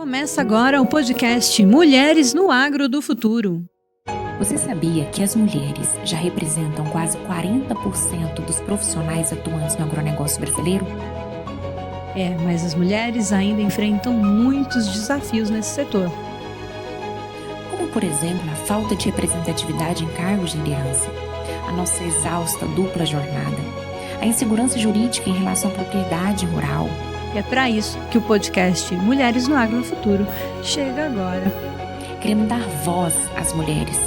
Começa agora o podcast Mulheres no Agro do Futuro. Você sabia que as mulheres já representam quase 40% dos profissionais atuantes no agronegócio brasileiro? Mas as mulheres ainda enfrentam muitos desafios nesse setor. Como, por exemplo, a falta de representatividade em cargos de liderança, a nossa exausta dupla jornada, a insegurança jurídica em relação à propriedade rural. É para isso que o podcast Mulheres no Agro do Futuro chega agora. Queremos dar voz às mulheres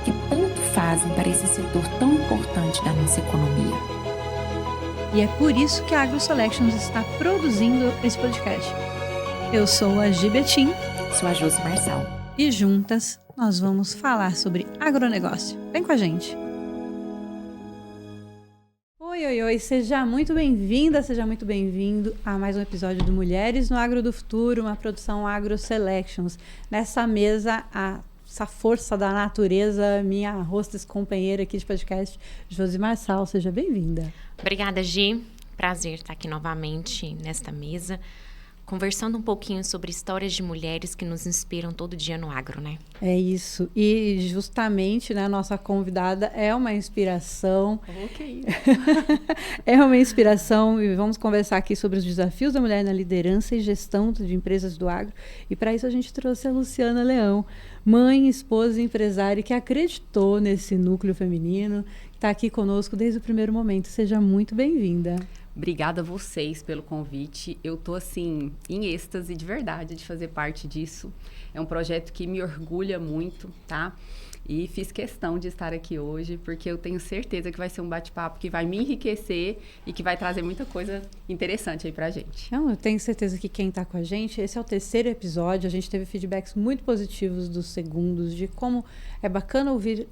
que tanto fazem para esse setor tão importante da nossa economia. E é por isso que a AgroSelections está produzindo esse podcast. Eu sou a Gi Betim. Sou a Josi Marçal. E juntas nós vamos falar sobre agronegócio. Vem com a gente. Oi, seja muito bem-vinda, seja muito bem-vindo a mais um episódio do Mulheres no Agro do Futuro, uma produção AgroSelections. Nessa mesa, essa força da natureza, minha hostess companheira aqui de podcast, Josi Marçal, seja bem-vinda. Obrigada, Gi. Prazer estar aqui novamente nesta mesa, conversando um pouquinho sobre histórias de mulheres que nos inspiram todo dia no agro, né? É isso. E justamente, né, a nossa convidada é uma inspiração. Ok. É uma inspiração e vamos conversar aqui sobre os desafios da mulher na liderança e gestão de empresas do agro. E para isso a gente trouxe a Luciana Leão, mãe, esposa e empresária que acreditou nesse núcleo feminino, que está aqui conosco desde o primeiro momento. Seja muito bem-vinda. Obrigada a vocês pelo convite. Eu tô, assim, em êxtase de verdade de fazer parte disso. É um projeto que me orgulha muito, tá? E fiz questão de estar aqui hoje, porque eu tenho certeza que vai ser um bate-papo que vai me enriquecer e que vai trazer muita coisa interessante aí pra gente. Não, eu tenho certeza que quem está com a gente, esse é o terceiro episódio, a gente teve feedbacks muito positivos dos segundos, de como é bacana ouvir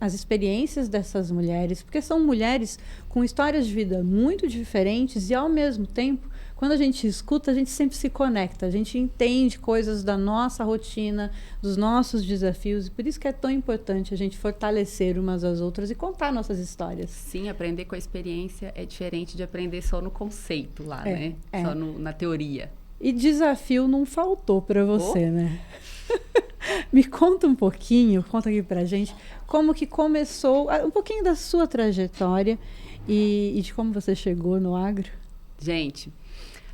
as experiências dessas mulheres, porque são mulheres com histórias de vida muito diferentes e, ao mesmo tempo, quando a gente escuta, a gente sempre se conecta, a gente entende coisas da nossa rotina, dos nossos desafios, e por isso que é tão importante a gente fortalecer umas às outras e contar nossas histórias. Sim, aprender com a experiência é diferente de aprender só no conceito lá, né? Só na teoria. E desafio não faltou para você, né? Me conta um pouquinho, conta aqui pra gente, como que começou, um pouquinho da sua trajetória e de como você chegou no agro. Gente,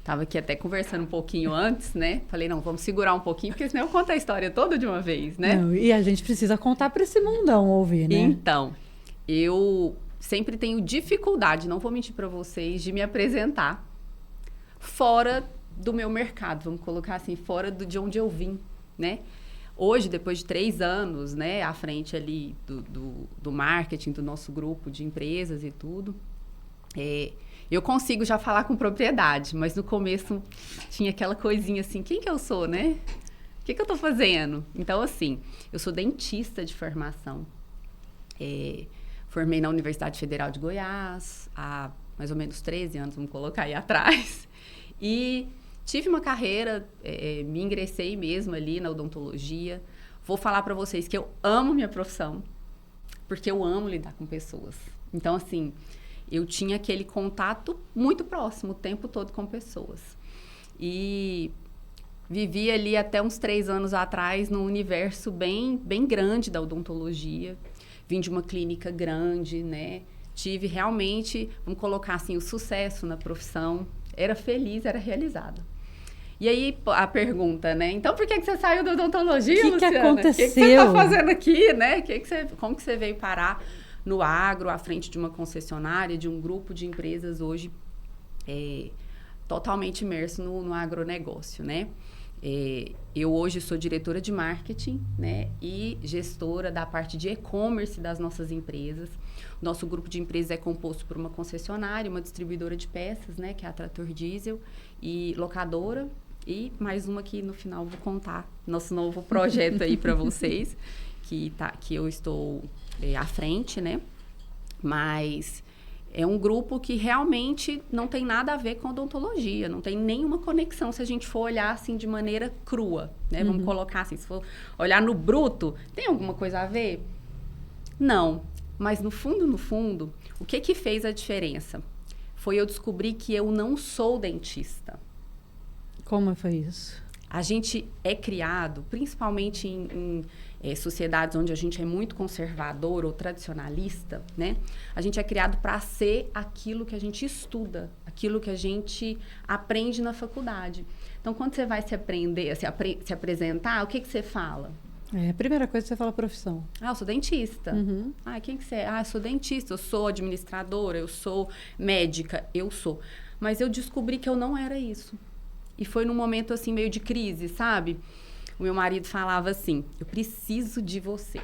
tava aqui até conversando um pouquinho antes, né? Falei, não, vamos segurar um pouquinho, porque senão eu conto a história toda de uma vez, né? Não, e a gente precisa contar para esse mundão ouvir, né? Então, eu sempre tenho dificuldade, não vou mentir para vocês, de me apresentar fora do meu mercado, vamos colocar assim, fora de onde eu vim, né? Hoje, depois de 3 anos, né, à frente ali do marketing, do nosso grupo de empresas e tudo, eu consigo já falar com propriedade, mas no começo tinha aquela coisinha assim, quem que eu sou, né? O que eu tô fazendo? Então, assim, eu sou dentista de formação. Formei na Universidade Federal de Goiás há mais ou menos 13 anos, vamos colocar aí atrás. E tive uma carreira, me ingressei mesmo ali na odontologia. Vou falar para vocês que eu amo minha profissão, porque eu amo lidar com pessoas. Então, assim, eu tinha aquele contato muito próximo o tempo todo com pessoas. E vivi ali até uns 3 anos atrás num universo bem, bem grande da odontologia. Vim de uma clínica grande, né? Tive realmente, vamos colocar assim, o sucesso na profissão. Era feliz, era realizada. E aí, a pergunta, né? Então, por que você saiu da odontologia, Luciana? O que aconteceu? O que você está fazendo aqui, né? Como que você veio parar no agro, à frente de uma concessionária, de um grupo de empresas hoje totalmente imerso no agronegócio, né? Eu hoje sou diretora de marketing, né? E gestora da parte de e-commerce das nossas empresas. Nosso grupo de empresas é composto por uma concessionária, uma distribuidora de peças, né? Que é a Trator Diesel, e locadora. E mais uma que no final vou contar nosso novo projeto aí para vocês, que eu estou à frente, né? Mas é um grupo que realmente não tem nada a ver com odontologia, não tem nenhuma conexão se a gente for olhar assim de maneira crua, né? Vamos colocar assim, se for olhar no bruto, tem alguma coisa a ver? Não, mas no fundo, o que fez a diferença? Foi eu descobrir que eu não sou dentista. Como foi isso? A gente é criado, principalmente em sociedades onde a gente é muito conservador ou tradicionalista, né? A gente é criado para ser aquilo que a gente estuda, aquilo que a gente aprende na faculdade. Então, quando você vai se apresentar, o que você fala? A primeira coisa que você fala profissão. Eu sou dentista. Uhum. Quem que você é? Eu sou dentista, eu sou administradora, eu sou médica, eu sou. Mas eu descobri que eu não era isso. E foi num momento, assim, meio de crise, sabe? O meu marido falava assim, eu preciso de você.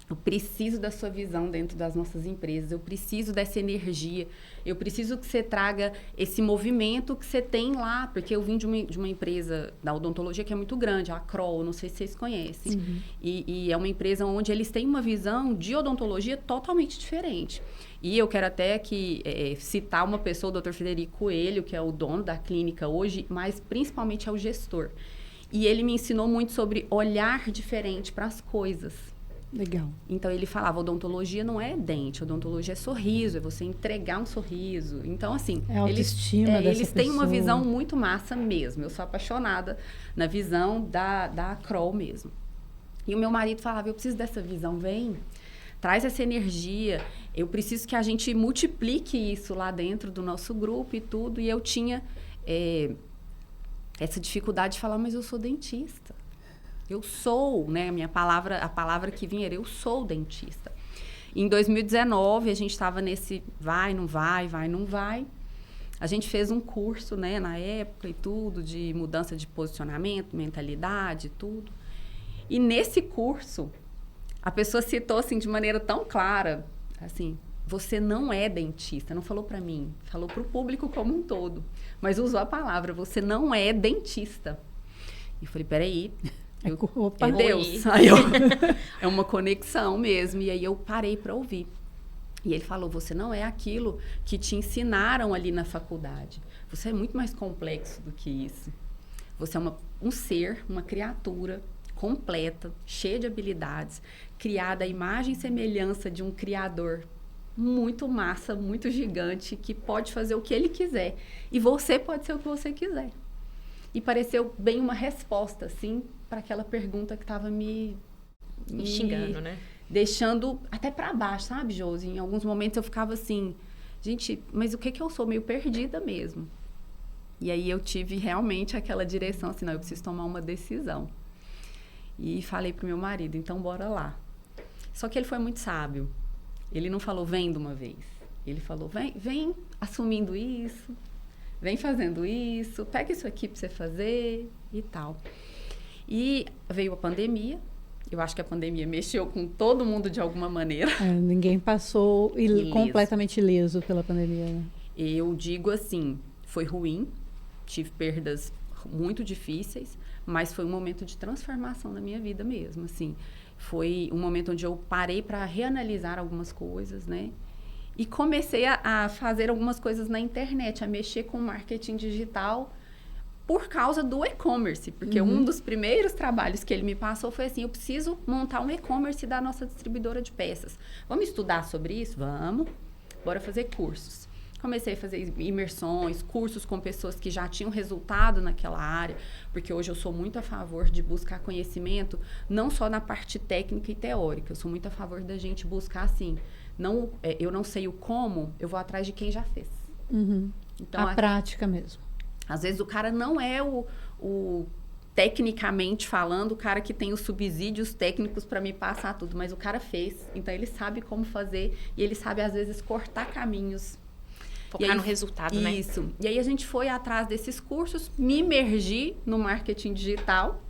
Eu preciso da sua visão dentro das nossas empresas. Eu preciso dessa energia. Eu preciso que você traga esse movimento que você tem lá. Porque eu vim de uma empresa da odontologia que é muito grande, a Kroll, não sei se vocês conhecem. Uhum. E é uma empresa onde eles têm uma visão de odontologia totalmente diferente. E eu quero até aqui citar uma pessoa, o Dr. Frederico Coelho, que é o dono da clínica hoje, mas principalmente é o gestor. E ele me ensinou muito sobre olhar diferente para as coisas. Legal. Então, ele falava, odontologia não é dente, odontologia é sorriso, é você entregar um sorriso. Então, assim, é a autoestima dessa eles têm pessoa. uma visão muito massa mesmo. Eu sou apaixonada na visão da Kroll mesmo. E o meu marido falava, eu preciso dessa visão, vem, traz essa energia, eu preciso que a gente multiplique isso lá dentro do nosso grupo e tudo. E eu tinha essa dificuldade de falar, mas eu sou dentista. Eu sou, né? A palavra que vinha era eu sou dentista. Em 2019, a gente estava nesse vai, não vai, vai, não vai. A gente fez um curso, né, na época e tudo, de mudança de posicionamento, mentalidade, tudo. E nesse curso, a pessoa citou, assim, de maneira tão clara, assim, você não é dentista. Não falou para mim, falou para o público como um todo. Mas usou a palavra, você não é dentista. E eu falei, peraí... É Deus. É uma conexão mesmo. E aí eu parei para ouvir. E ele falou, você não é aquilo que te ensinaram ali na faculdade. Você é muito mais complexo do que isso. Você é um ser, uma criatura completa, cheia de habilidades, criada à imagem e semelhança de um criador muito massa, muito gigante, que pode fazer o que ele quiser. E você pode ser o que você quiser. E pareceu bem uma resposta, assim, para aquela pergunta que estava me xingando, né? Deixando até para baixo, sabe, Josi? Em alguns momentos eu ficava assim, gente, mas o que eu sou? Meio perdida mesmo. E aí eu tive realmente aquela direção, assim, não, eu preciso tomar uma decisão. E falei pro meu marido, então bora lá. Só que ele foi muito sábio. Ele não falou, vem de uma vez. Ele falou, vem assumindo isso, vem fazendo isso, pega isso aqui para você fazer e tal. E veio a pandemia. Eu acho que a pandemia mexeu com todo mundo de alguma maneira. Ninguém passou completamente ileso pela pandemia, né? Eu digo assim, foi ruim, tive perdas muito difíceis, mas foi um momento de transformação na minha vida mesmo, assim. Foi um momento onde eu parei para reanalisar algumas coisas, né? E comecei a fazer algumas coisas na internet, a mexer com marketing digital por causa do e-commerce. Porque um dos primeiros trabalhos que ele me passou foi assim, eu preciso montar um e-commerce da nossa distribuidora de peças. Vamos estudar sobre isso? Vamos. Bora fazer cursos. Comecei a fazer imersões, cursos com pessoas que já tinham resultado naquela área, porque hoje eu sou muito a favor de buscar conhecimento, não só na parte técnica e teórica. Eu sou muito a favor da gente buscar, assim, eu não sei o como, eu vou atrás de quem já fez. Então, a prática mesmo. Às vezes o cara não é tecnicamente falando, o cara que tem os subsídios técnicos para me passar tudo, mas o cara fez, então ele sabe como fazer e ele sabe, às vezes, cortar caminhos. Focar no resultado, né? Isso. E aí a gente foi atrás desses cursos, me imergi no marketing digital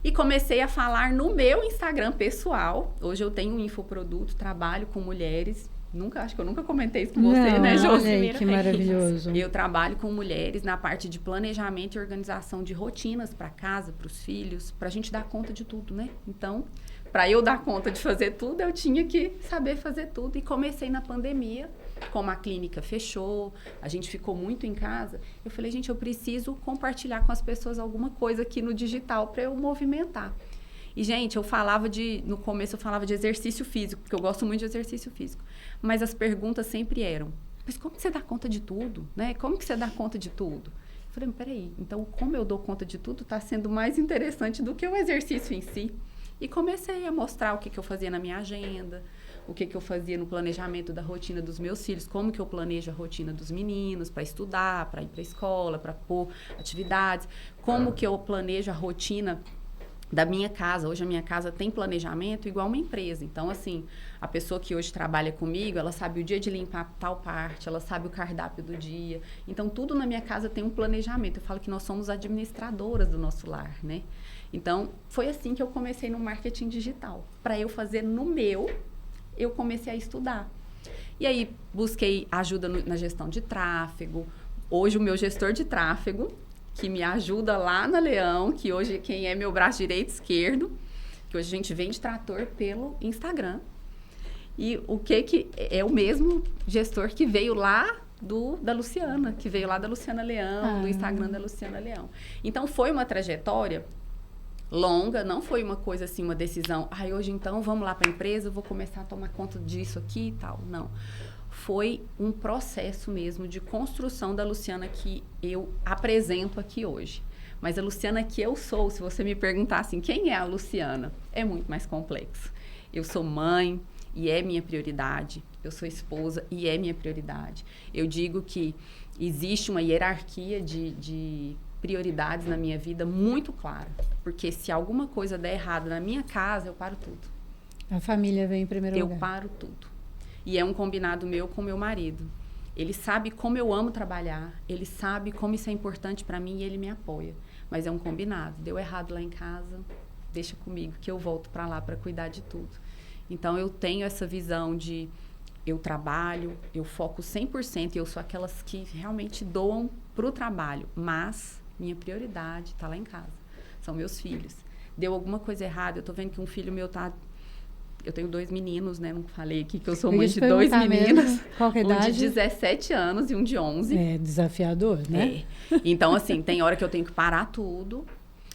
e comecei a falar no meu Instagram pessoal. Hoje eu tenho um infoproduto, trabalho com mulheres. Acho que eu nunca comentei isso com você, né, Josi? Olha aí, que maravilhoso. Eu trabalho com mulheres na parte de planejamento e organização de rotinas para casa, para os filhos, para a gente dar conta de tudo, né? Então, para eu dar conta de fazer tudo, eu tinha que saber fazer tudo. E comecei na pandemia, como a clínica fechou, a gente ficou muito em casa. Eu falei, gente, eu preciso compartilhar com as pessoas alguma coisa aqui no digital para eu movimentar. E, gente, no começo eu falava de exercício físico, porque eu gosto muito de exercício físico. Mas as perguntas sempre eram, mas como que você dá conta de tudo, né? Como que você dá conta de tudo? Eu falei, peraí, então como eu dou conta de tudo está sendo mais interessante do que o exercício em si. E comecei a mostrar o que eu fazia na minha agenda, o que eu fazia no planejamento da rotina dos meus filhos, como que eu planejo a rotina dos meninos para estudar, para ir para a escola, para pôr atividades, como que eu planejo a rotina da minha casa. Hoje a minha casa tem planejamento igual uma empresa. Então, assim, a pessoa que hoje trabalha comigo, ela sabe o dia de limpar tal parte, ela sabe o cardápio do dia. Então, tudo na minha casa tem um planejamento. Eu falo que nós somos administradoras do nosso lar, né? Então, foi assim que eu comecei no marketing digital. Para eu fazer no meu, eu comecei a estudar. E aí, busquei ajuda na gestão de tráfego. Hoje, o meu gestor de tráfego, que me ajuda lá na Leão, que hoje quem é meu braço direito e esquerdo, que hoje a gente vende trator pelo Instagram. E o que é o mesmo gestor que veio lá da Luciana, que veio lá da Luciana Leão, do Instagram da Luciana Leão. Então, foi uma trajetória longa, não foi uma coisa assim, uma decisão, hoje então vamos lá para a empresa, eu vou começar a tomar conta disso aqui e tal. Não. Foi um processo mesmo de construção da Luciana que eu apresento aqui hoje. Mas a Luciana que eu sou, se você me perguntar assim, quem é a Luciana? É muito mais complexo. Eu sou mãe e é minha prioridade. Eu sou esposa e é minha prioridade. Eu digo que existe uma hierarquia de prioridades na minha vida muito clara. Porque se alguma coisa der errado na minha casa, eu paro tudo. A família vem em primeiro lugar. Eu paro tudo. E é um combinado meu com meu marido. Ele sabe como eu amo trabalhar, ele sabe como isso é importante para mim e ele me apoia. Mas é um combinado. Deu errado lá em casa, deixa comigo que eu volto para lá para cuidar de tudo. Então, eu tenho essa visão de eu trabalho, eu foco 100% e eu sou aquelas que realmente doam pro trabalho. Mas minha prioridade está lá em casa. São meus filhos. Deu alguma coisa errada, eu tô vendo que um filho meu tá... Eu tenho 2 meninos, né? Não falei aqui que eu sou mãe de 2 meninos. Qual que é a idade? Um de 17 anos e um de 11. É desafiador, né? Então, assim, tem hora que eu tenho que parar tudo.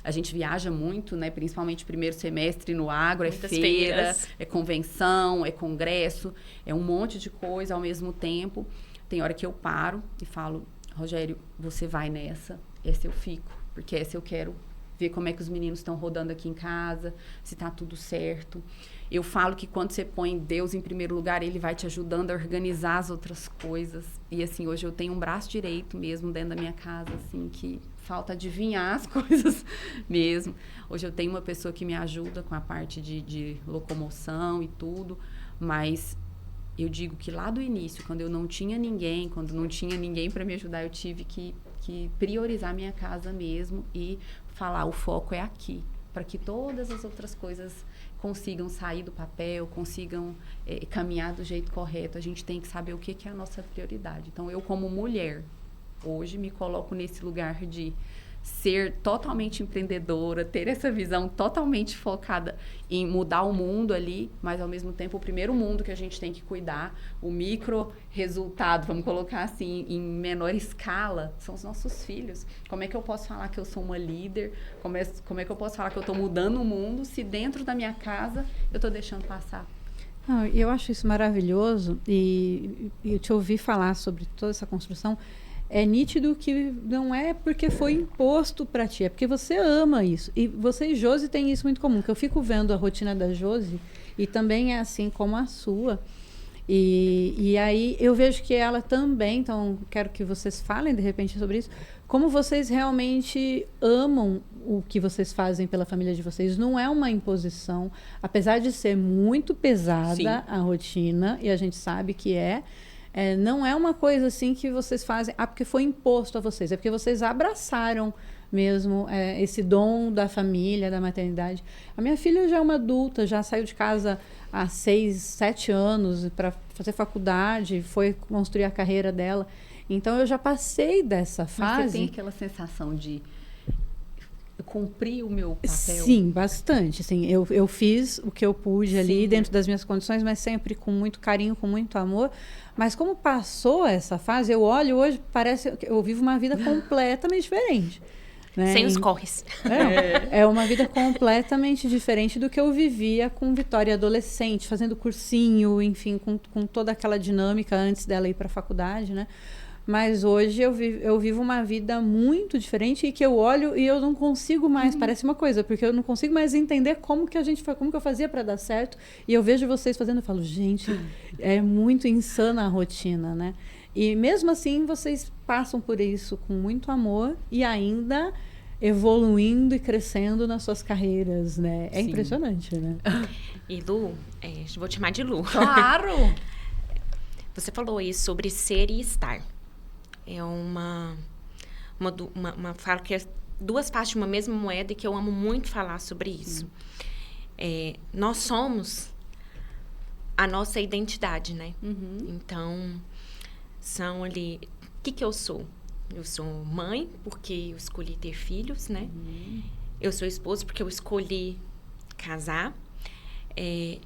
A gente viaja muito, né? Principalmente primeiro semestre no agro. Muitas é feira, feiras. É convenção, é congresso. É um monte de coisa ao mesmo tempo. Tem hora que eu paro e falo, Rogério, você vai nessa. Essa eu fico. Porque essa eu quero ver como é que os meninos estão rodando aqui em casa. Se tá tudo certo. Eu falo que quando você põe Deus em primeiro lugar, Ele vai te ajudando a organizar as outras coisas. E, assim, hoje eu tenho um braço direito mesmo dentro da minha casa, assim, que falta adivinhar as coisas mesmo. Hoje eu tenho uma pessoa que me ajuda com a parte de locomoção e tudo, mas eu digo que lá do início, quando eu não tinha ninguém, quando não tinha ninguém para me ajudar, eu tive que priorizar minha casa mesmo e falar, o foco é aqui, para que todas as outras coisas consigam sair do papel, consigam caminhar do jeito correto. A gente tem que saber o que é a nossa prioridade. Então, eu como mulher, hoje me coloco nesse lugar de ser totalmente empreendedora, ter essa visão totalmente focada em mudar o mundo ali, mas ao mesmo tempo o primeiro mundo que a gente tem que cuidar, o micro resultado, vamos colocar assim, em menor escala, são os nossos filhos. Como é que eu posso falar que eu sou uma líder? Como é que eu posso falar que eu estou mudando o mundo se dentro da minha casa eu estou deixando passar? Não, eu acho isso maravilhoso e eu te ouvi falar sobre toda essa construção. É nítido que não é porque foi imposto para ti, é porque você ama isso. E você e Josi têm isso muito comum, que eu fico vendo a rotina da Josi e também é assim como a sua. E aí eu vejo que ela também, então quero que vocês falem de repente sobre isso, como vocês realmente amam o que vocês fazem pela família de vocês. Não é uma imposição, apesar de ser muito pesada Sim. a rotina, e a gente sabe que não é uma coisa assim que vocês fazem, porque foi imposto a vocês, é porque vocês abraçaram mesmo esse dom da família, da maternidade. A minha filha já é uma adulta, já saiu de casa há 6, 7 anos para fazer faculdade, foi construir a carreira dela. Então, eu já passei dessa fase. Mas você tem aquela sensação de cumprir o meu papel? Sim, bastante. Sim, eu fiz o que eu pude ali dentro das minhas condições, mas sempre com muito carinho, com muito amor. Mas como passou essa fase, eu olho hoje, parece que eu vivo uma vida completamente diferente. Né? Sem os corres. É uma vida completamente diferente do que eu vivia com Vitória adolescente, fazendo cursinho, enfim, com toda aquela dinâmica antes dela ir para a faculdade, né? mas hoje eu vivo uma vida muito diferente e que eu olho e eu não consigo mais, parece uma coisa, porque eu não consigo mais entender como que eu fazia para dar certo, e eu vejo vocês fazendo, eu falo, gente, é muito insana a rotina, né? E mesmo assim, vocês passam por isso com muito amor e ainda evoluindo e crescendo nas suas carreiras, né? É impressionante, né? E Lu, vou te chamar de Lu. Claro! Você falou aí sobre ser e estar. É uma fala que é duas faces de uma mesma moeda e que eu amo muito falar sobre isso. Nós somos a nossa identidade, né? Então, são ali... O que eu sou? Eu sou mãe, porque eu escolhi ter filhos, né? Eu sou esposa, porque eu escolhi casar.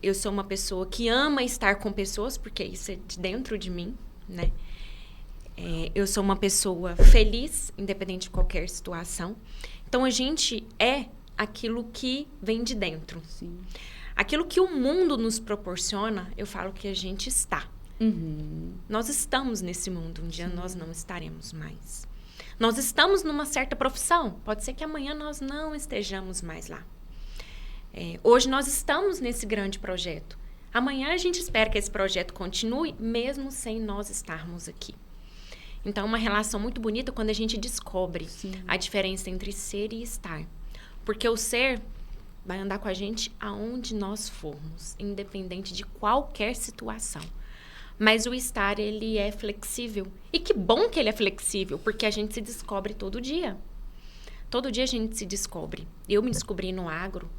Eu sou uma pessoa que ama estar com pessoas, porque isso é de dentro de mim, né? Eu sou uma pessoa feliz, independente de qualquer situação. Então, a gente é aquilo que vem de dentro. Sim. Aquilo que o mundo nos proporciona, eu falo que a gente está. Nós estamos nesse mundo, um dia nós não estaremos mais. Nós estamos numa certa profissão, pode ser que amanhã nós não estejamos mais lá. Hoje nós estamos nesse grande projeto. Amanhã a gente espera que esse projeto continue, mesmo sem nós estarmos aqui. Então, é uma relação muito bonita quando a gente descobre a diferença entre ser e estar. Porque o ser vai andar com a gente aonde nós formos, independente de qualquer situação. Mas o estar, ele é flexível. E que bom que ele é flexível, porque a gente se descobre todo dia. Todo dia a gente se descobre. Eu me descobri no agro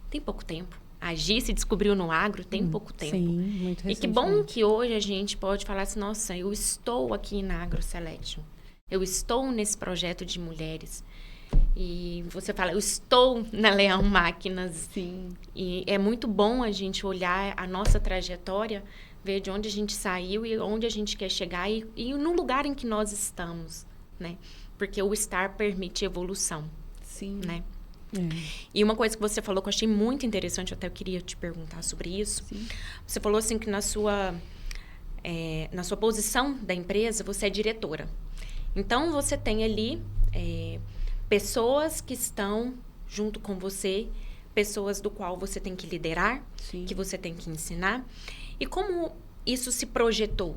tem pouco tempo. A Gi se descobriu no agro tem pouco tempo. Sim, muito recentemente. E que bom que hoje a gente pode falar assim, nossa, eu estou aqui na Agro Selection. Eu estou nesse projeto de mulheres. E você fala, eu estou na Leão Máquinas. Sim. E é muito bom a gente olhar a nossa trajetória, ver de onde a gente saiu e onde a gente quer chegar e no lugar em que nós estamos, né? Porque o estar permite evolução. Sim. Né? E uma coisa que você falou que eu achei muito interessante, eu até queria te perguntar sobre isso. Sim. Você falou assim que na sua posição da empresa, você é diretora. Então, você tem ali pessoas que estão junto com você, pessoas do qual você tem que liderar, que você tem que ensinar. E como isso se projetou?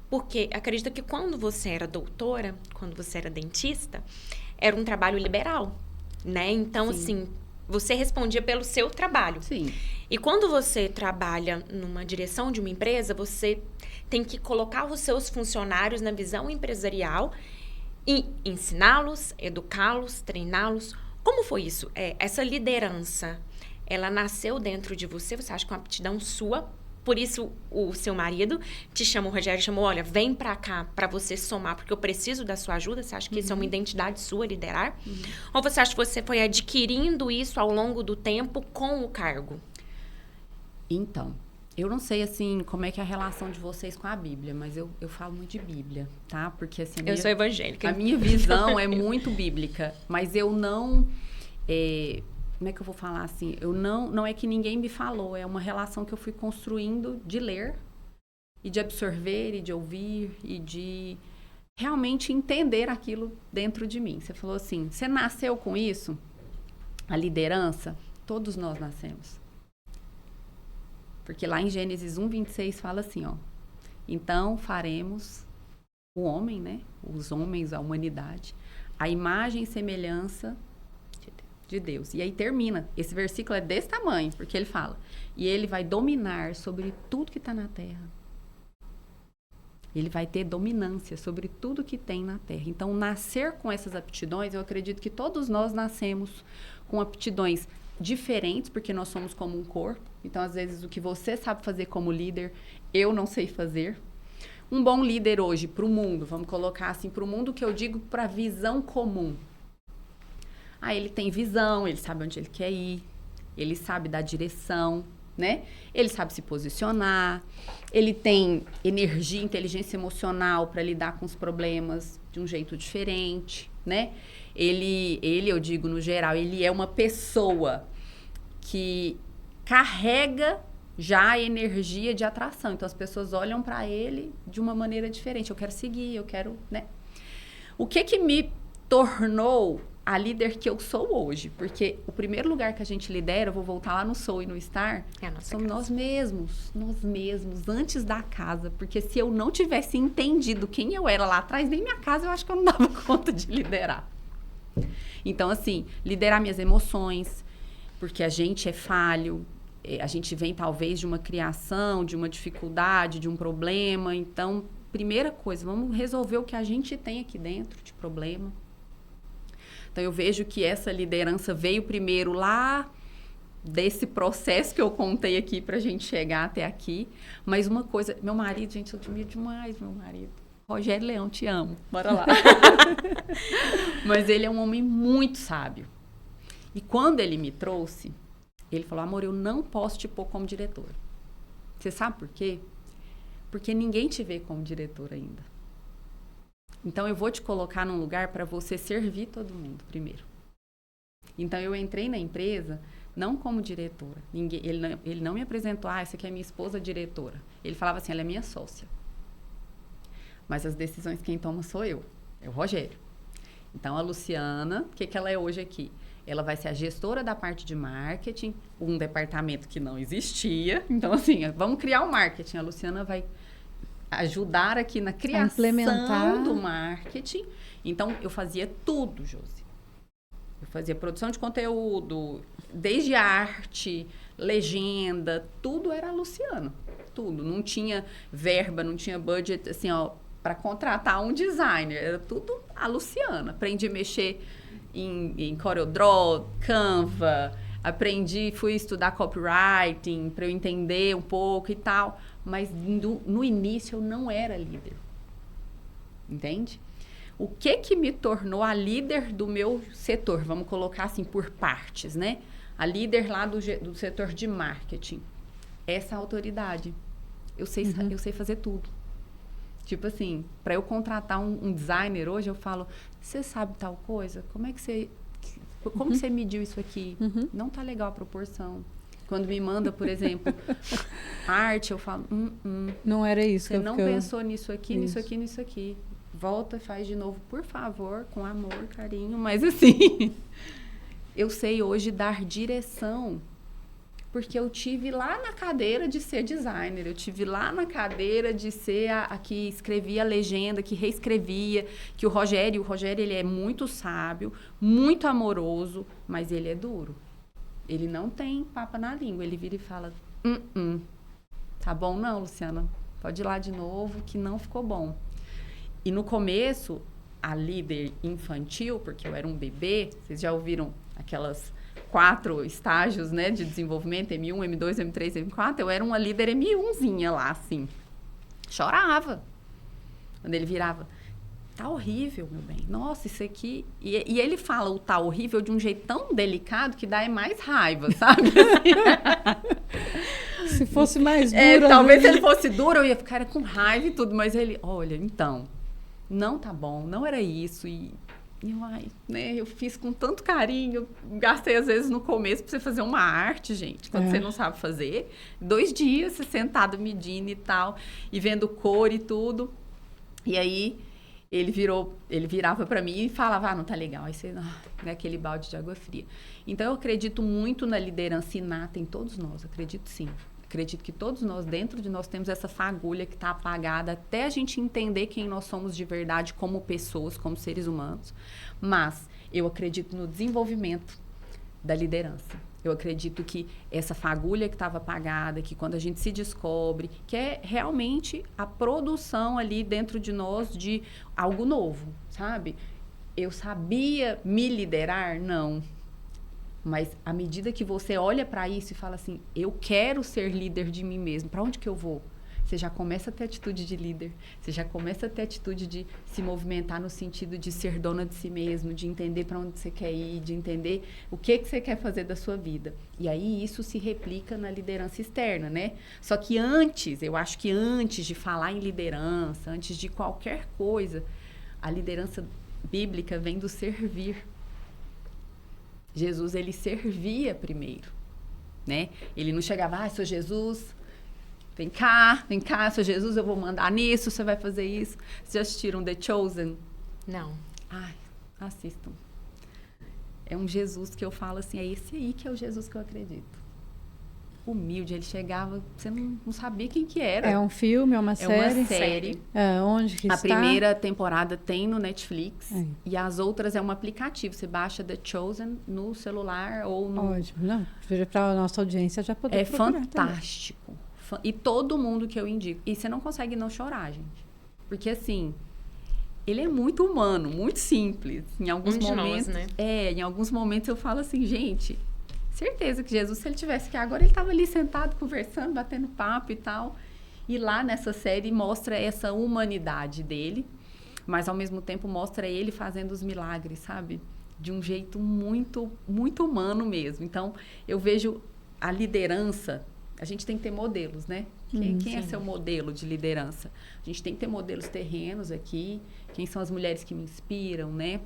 Porque acredito que quando você era doutora, quando você era dentista, era um trabalho liberal, né? Então, assim, você respondia pelo seu trabalho. Sim. E quando você trabalha numa direção de uma empresa, você tem que colocar os seus funcionários na visão empresarial e ensiná-los, educá-los, treiná-los. Como foi isso? Essa liderança, ela nasceu dentro de você? Você acha que é uma aptidão sua? Por isso, o seu marido te chamou, o Rogério chamou, olha, vem pra cá pra você somar, porque eu preciso da sua ajuda. Você acha que isso é uma identidade sua, liderar? Ou você acha que você foi adquirindo isso ao longo do tempo com o cargo? Então, eu não sei, assim, como é que é a relação de vocês com a Bíblia, mas eu falo muito de Bíblia, tá? Porque, assim... Eu sou evangélica. A minha visão é muito bíblica, mas eu não... como é que eu vou falar assim? Não é que ninguém me falou, é uma relação que eu fui construindo de ler e de absorver e de ouvir e de realmente entender aquilo dentro de mim. Você falou assim, você nasceu com isso? A liderança? Todos nós nascemos. Porque lá em Gênesis 1:26 fala assim, ó. Então faremos o homem, né? Os homens, a humanidade, a imagem e semelhança de Deus. E aí termina. Esse versículo é desse tamanho, porque ele fala. E ele vai dominar sobre tudo que está na terra. Ele vai ter dominância sobre tudo que tem na terra. Então, nascer com essas aptidões, eu acredito que todos nós nascemos com aptidões diferentes, porque nós somos como um corpo. Então, às vezes, o que você sabe fazer como líder, eu não sei fazer. Um bom líder hoje para o mundo, vamos colocar assim, para o mundo que eu digo para a visão comum. Ele tem visão, ele sabe onde ele quer ir, ele sabe dar direção, né? Ele sabe se posicionar, ele tem energia, inteligência emocional para lidar com os problemas de um jeito diferente, né? Ele, eu digo no geral, ele é uma pessoa que carrega já a energia de atração. Então, as pessoas olham para ele de uma maneira diferente. Eu quero seguir, eu quero, né? O que me tornou a líder que eu sou hoje? Porque o primeiro lugar que a gente lidera, eu vou voltar lá no Sou e no Estar, somos nós mesmos, antes da casa. Porque se eu não tivesse entendido quem eu era lá atrás, nem minha casa, eu acho que eu não dava conta de liderar. Então, assim, liderar minhas emoções, porque a gente é falho, a gente vem talvez de uma criação, de uma dificuldade, de um problema. Então, primeira coisa, vamos resolver o que a gente tem aqui dentro de problema. Então, eu vejo que essa liderança veio primeiro lá desse processo que eu contei aqui pra gente chegar até aqui. Mas uma coisa, meu marido, gente, eu admiro demais meu marido. Rogério Leão, te amo. Bora lá. Mas ele é um homem muito sábio. E quando ele me trouxe, ele falou, amor, eu não posso te pôr como diretora. Você sabe por quê? Porque ninguém te vê como diretora ainda. Então, eu vou te colocar num lugar para você servir todo mundo primeiro. Então, eu entrei na empresa não como diretora. Ele não me apresentou, essa aqui é minha esposa diretora. Ele falava assim, ela é minha sócia. Mas as decisões quem toma sou eu, é o Rogério. Então, a Luciana, o que ela é hoje aqui? Ela vai ser a gestora da parte de marketing, um departamento que não existia. Então, assim, vamos criar o marketing. A Luciana vai ajudar aqui na criação do marketing. Então, eu fazia tudo, Josi. Eu fazia produção de conteúdo, desde arte, legenda, tudo era a Luciana. Tudo. Não tinha verba, não tinha budget, assim, ó, para contratar um designer. Era tudo a Luciana. Aprendi a mexer em CorelDRAW, Canva, fui estudar copywriting para eu entender um pouco e tal, mas no início eu não era líder, entende? O que me tornou a líder do meu setor, vamos colocar assim por partes, né? A líder lá do setor de marketing, essa autoridade. Eu sei fazer tudo. Tipo assim, para eu contratar um designer hoje, eu falo, você sabe tal coisa? Como você mediu isso aqui? Não tá legal a proporção. Quando me manda, por exemplo, arte, eu falo, não era isso. Você não pensou nisso aqui, nisso aqui, nisso aqui. Volta e faz de novo, por favor, com amor, carinho. Mas assim, eu sei hoje dar direção. Porque eu tive lá na cadeira de ser designer, eu tive lá na cadeira de ser a que escrevia a legenda, que reescrevia, que o Rogério ele é muito sábio, muito amoroso, mas ele é duro. Ele não tem papa na língua, ele vira e fala, tá bom não, Luciana, pode ir lá de novo que não ficou bom. E no começo, a líder infantil, porque eu era um bebê, vocês já ouviram aquelas 4 estágios, né, de desenvolvimento, M1, M2, M3, M4, eu era uma líder M1zinha lá, assim. Chorava. Quando ele virava, tá horrível, meu bem. Nossa, isso aqui... E ele fala o tá horrível de um jeito tão delicado que dá mais raiva, sabe? Se fosse mais duro... talvez se ele fosse duro, eu ia ficar com raiva e tudo, mas ele, olha, então, não tá bom, não era isso, eu fiz com tanto carinho, gastei às vezes no começo pra você fazer uma arte, gente, quando você não sabe fazer. 2 dias, você sentado medindo e tal, e vendo cor e tudo. E aí, ele virava pra mim e falava, não tá legal. Aí você, né, aquele balde de água fria. Então, eu acredito muito na liderança inata em todos nós, acredito sim. Acredito que todos nós, dentro de nós, temos essa fagulha que está apagada até a gente entender quem nós somos de verdade como pessoas, como seres humanos. Mas eu acredito no desenvolvimento da liderança. Eu acredito que essa fagulha que estava apagada, que quando a gente se descobre, que é realmente a produção ali dentro de nós de algo novo, sabe? Eu sabia me liderar? Não. Mas à medida que você olha para isso e fala assim, eu quero ser líder de mim mesmo, para onde que eu vou? Você já começa a ter atitude de líder, você já começa a ter atitude de se movimentar no sentido de ser dona de si mesmo, de entender para onde você quer ir, de entender o que você quer fazer da sua vida. E aí isso se replica na liderança externa, né? Só que eu acho que antes de falar em liderança, antes de qualquer coisa, a liderança bíblica vem do servir. Jesus, ele servia primeiro. né? Ele não chegava, sou Jesus, vem cá, sou Jesus, eu vou mandar nisso, você vai fazer isso. Vocês já assistiram The Chosen? Não. Ai, assistam. É um Jesus que eu falo assim, é esse aí que é o Jesus que eu acredito. Humilde, ele chegava, você não sabia quem que era. É um filme, é uma série? É uma série. Onde que a está? Primeira temporada tem no Netflix É. e as outras é um aplicativo. Você baixa The Chosen no celular ou no... Ótimo. Não, para a nossa audiência já poder É procurar fantástico. E todo mundo que eu indico. E você não consegue não chorar, gente. Porque, assim, ele é muito humano, muito simples. Em alguns momentos... né? Em alguns momentos eu falo assim, gente... Certeza que Jesus, se ele tivesse que agora, ele estava ali sentado, conversando, batendo papo e tal. E lá nessa série mostra essa humanidade dele, mas ao mesmo tempo mostra ele fazendo os milagres, sabe? De um jeito muito, muito humano mesmo. Então, eu vejo a liderança, a gente tem que ter modelos, né? Quem é seu modelo de liderança? A gente tem que ter modelos terrenos aqui. Quem são as mulheres que me inspiram, né?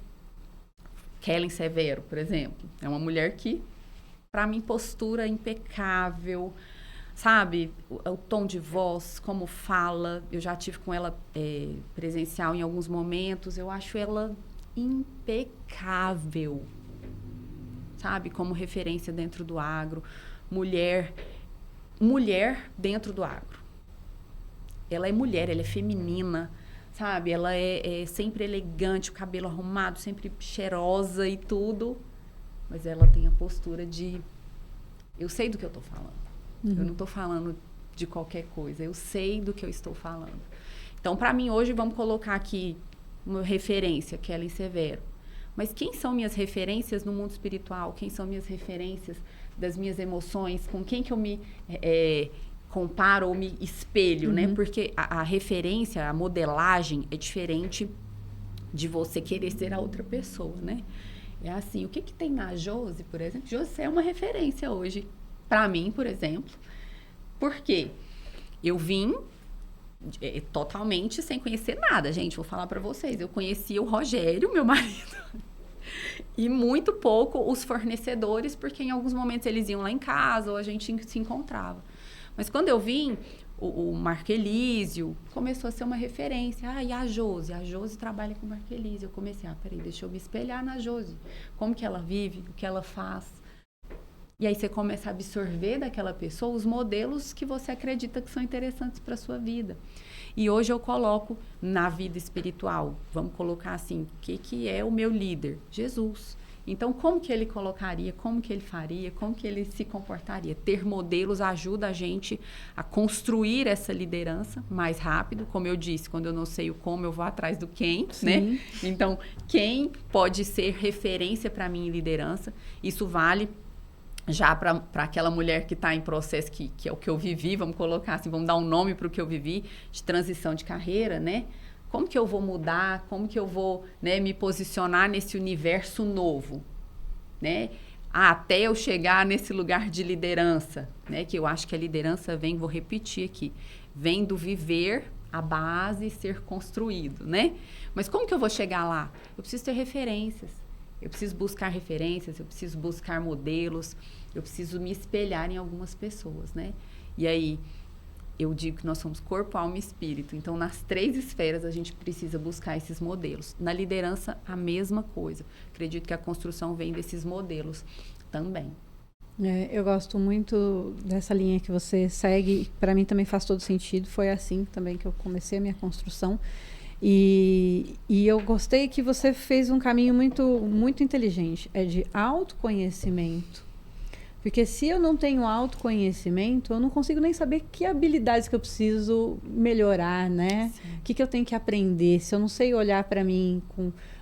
Kellen Severo, por exemplo, é uma mulher que... Para mim, postura impecável, sabe? O tom de voz, como fala. Eu já tive com ela presencial em alguns momentos. Eu acho ela impecável, sabe? Como referência dentro do agro. Mulher dentro do agro. Ela é mulher, ela é feminina, sabe? Ela é sempre elegante, o cabelo arrumado, sempre cheirosa e tudo. Mas ela tem a postura de... Eu sei do que eu estou falando. Eu não estou falando de qualquer coisa. Eu sei do que eu estou falando. Então, para mim, hoje, vamos colocar aqui uma referência, Kellen Severo. Mas quem são minhas referências no mundo espiritual? Quem são minhas referências das minhas emoções? Com quem que eu me comparo ou me espelho, né? Porque a referência, a modelagem é diferente de você querer ser a outra pessoa, né? É assim, o que tem na Josi, por exemplo? Josi é uma referência hoje, para mim, por exemplo. Por quê? Eu vim totalmente sem conhecer nada, gente. Vou falar para vocês. Eu conhecia o Rogério, meu marido, e muito pouco os fornecedores, porque em alguns momentos eles iam lá em casa ou a gente se encontrava. Mas quando eu vim... O Marco Elísio começou a ser uma referência. E a Josi? A Josi trabalha com o Marco Elísio. Eu comecei, peraí, deixa eu me espelhar na Josi. Como que ela vive, o que ela faz. E aí você começa a absorver daquela pessoa os modelos que você acredita que são interessantes para a sua vida. E hoje eu coloco na vida espiritual, vamos colocar assim, o que é o meu líder? Jesus. Então, como que ele colocaria, como que ele faria, como que ele se comportaria? Ter modelos ajuda a gente a construir essa liderança mais rápido. Como eu disse, quando eu não sei o como, eu vou atrás do quem, né? Então, quem pode ser referência para mim em liderança? Isso vale já para aquela mulher que está em processo, que é o que eu vivi, vamos colocar assim, vamos dar um nome para o que eu vivi, de transição de carreira, né? Como que eu vou mudar? Como que eu vou, né, me posicionar nesse universo novo, né? Até eu chegar nesse lugar de liderança, né? Que eu acho que a liderança vem, vou repetir aqui, vem do viver a base ser construído, né? Mas como que eu vou chegar lá? Eu preciso ter referências. Eu preciso buscar referências, eu preciso buscar modelos, eu preciso me espelhar em algumas pessoas, né? E aí... Eu digo que nós somos corpo, alma e espírito. Então, nas 3 esferas, a gente precisa buscar esses modelos. Na liderança, a mesma coisa. Acredito que a construção vem desses modelos também. Eu gosto muito dessa linha que você segue. Para mim também faz todo sentido. Foi assim também que eu comecei a minha construção. E eu gostei que você fez um caminho muito, muito inteligente. É de autoconhecimento. Porque se eu não tenho autoconhecimento, eu não consigo nem saber que habilidades que eu preciso melhorar, né? O que eu tenho que aprender. Se eu não sei olhar para mim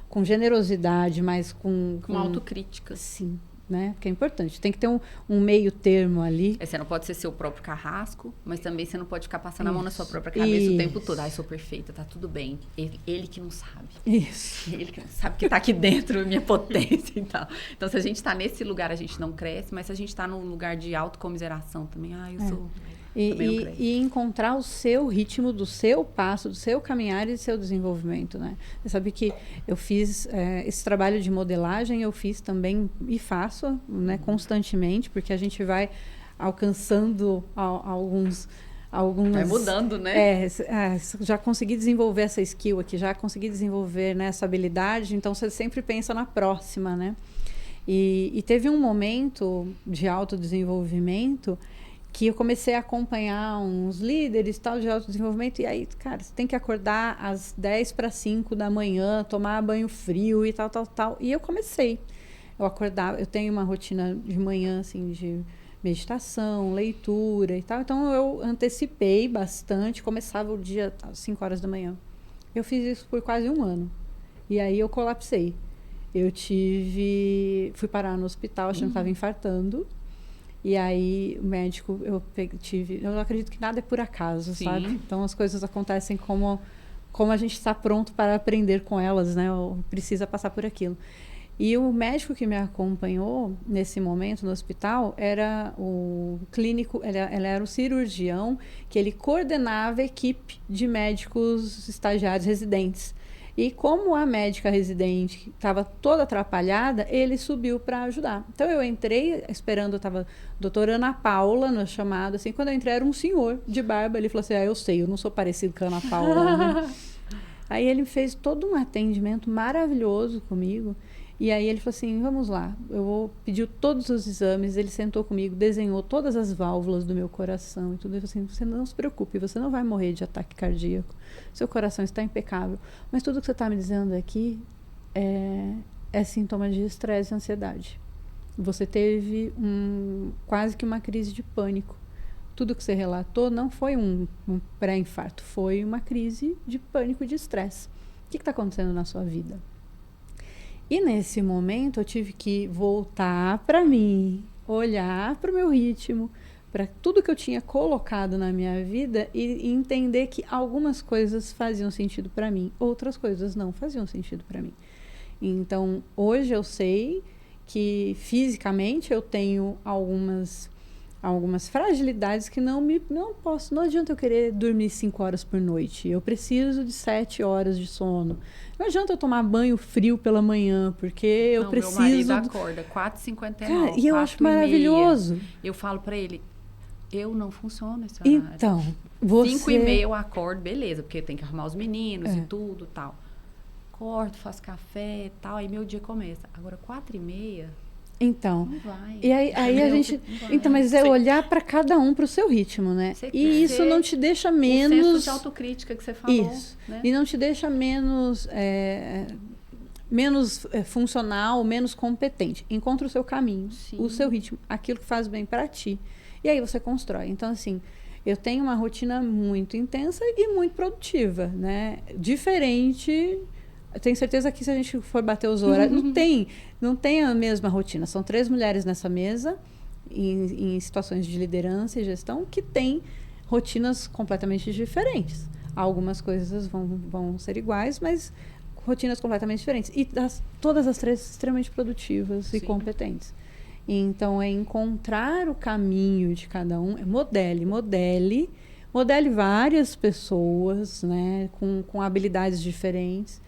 com generosidade, mas com autocrítica. Sim, né? Porque é importante. Tem que ter um meio termo ali. Você não pode ser seu próprio carrasco, mas também você não pode ficar passando a mão na sua própria cabeça o tempo todo. Sou perfeita, tá tudo bem. Ele que não sabe. Isso. Ele que não sabe que tá aqui dentro, minha potência e tal. Então, se a gente tá nesse lugar, a gente não cresce, mas se a gente tá num lugar de autocomiseração também, eu sou... E encontrar o seu ritmo, do seu passo, do seu caminhar e do seu desenvolvimento, né? Você sabe que eu fiz esse trabalho de modelagem, eu fiz também e faço, né, constantemente, porque a gente vai alcançando alguns... Vai mudando, né? Já consegui desenvolver essa skill aqui, já consegui desenvolver, né, essa habilidade, então você sempre pensa na próxima, né? E teve um momento de autodesenvolvimento que eu comecei a acompanhar uns líderes tal, de autodesenvolvimento, e aí, cara, você tem que acordar às 10:45 da manhã, tomar banho frio e tal. E eu comecei. Eu acordava, eu tenho uma rotina de manhã, assim, de meditação, leitura e tal. Então, eu antecipei bastante, começava o dia às 5 horas da manhã. Eu fiz isso por quase 1 ano. E aí, eu colapsei. Fui parar no hospital, achando que estava infartando. E aí, o médico, eu acredito que nada é por acaso, Sim. sabe? Então, as coisas acontecem como a gente está pronto para aprender com elas, né? Ou precisa passar por aquilo. E o médico que me acompanhou nesse momento no hospital era o clínico, ele era o cirurgião, que ele coordenava a equipe de médicos estagiários residentes. E como a médica residente estava toda atrapalhada, ele subiu para ajudar. Então eu entrei esperando, estava a doutora Ana Paula na chamada, assim, quando eu entrei era um senhor de barba, ele falou assim, eu sei, eu não sou parecido com a Ana Paula, né? Aí ele fez todo um atendimento maravilhoso comigo. E aí ele falou assim, vamos lá, eu vou pedir todos os exames. Ele sentou comigo, desenhou todas as válvulas do meu coração e tudo. Ele falou assim, você não se preocupe, você não vai morrer de ataque cardíaco. Seu coração está impecável. Mas tudo que você está me dizendo aqui é sintoma de estresse e ansiedade. Você teve quase que uma crise de pânico. Tudo que você relatou não foi um pré-infarto, foi uma crise de pânico e de estresse. O que está acontecendo na sua vida? E nesse momento eu tive que voltar para mim, olhar para o meu ritmo, para tudo que eu tinha colocado na minha vida e entender que algumas coisas faziam sentido para mim, outras coisas não faziam sentido para mim. Então, hoje eu sei que fisicamente eu tenho algumas fragilidades que não adianta eu querer dormir 5 horas por noite. Eu preciso de 7 horas de sono. Não adianta eu tomar banho frio pela manhã, porque eu preciso... Meu marido acorda 4h59, Cara, e eu acho maravilhoso. Eu falo pra ele, eu não funciono esse horário. Então, você... 5h30 eu acordo, beleza, porque tem que arrumar os meninos e tudo, tal. Acordo, faço café e tal, aí meu dia começa. Agora, 4h30... Então, não vai. E aí a gente... Então, mas é olhar para cada um, para o seu ritmo, né? E isso não te deixa menos... O senso de autocrítica que você falou. Isso. Né? E não te deixa menos funcional, menos competente. Encontra o seu caminho, o seu ritmo, aquilo que faz bem para ti. E aí você constrói. Então, assim, eu tenho uma rotina muito intensa e muito produtiva, né? Diferente... Eu tenho certeza que se a gente for bater os horários, não tem a mesma rotina. São 3 mulheres nessa mesa, em situações de liderança e gestão, que têm rotinas completamente diferentes. Algumas coisas vão ser iguais, mas rotinas completamente diferentes. E todas as 3 extremamente produtivas e competentes. Então, é encontrar o caminho de cada um, modele várias pessoas, né, com habilidades diferentes,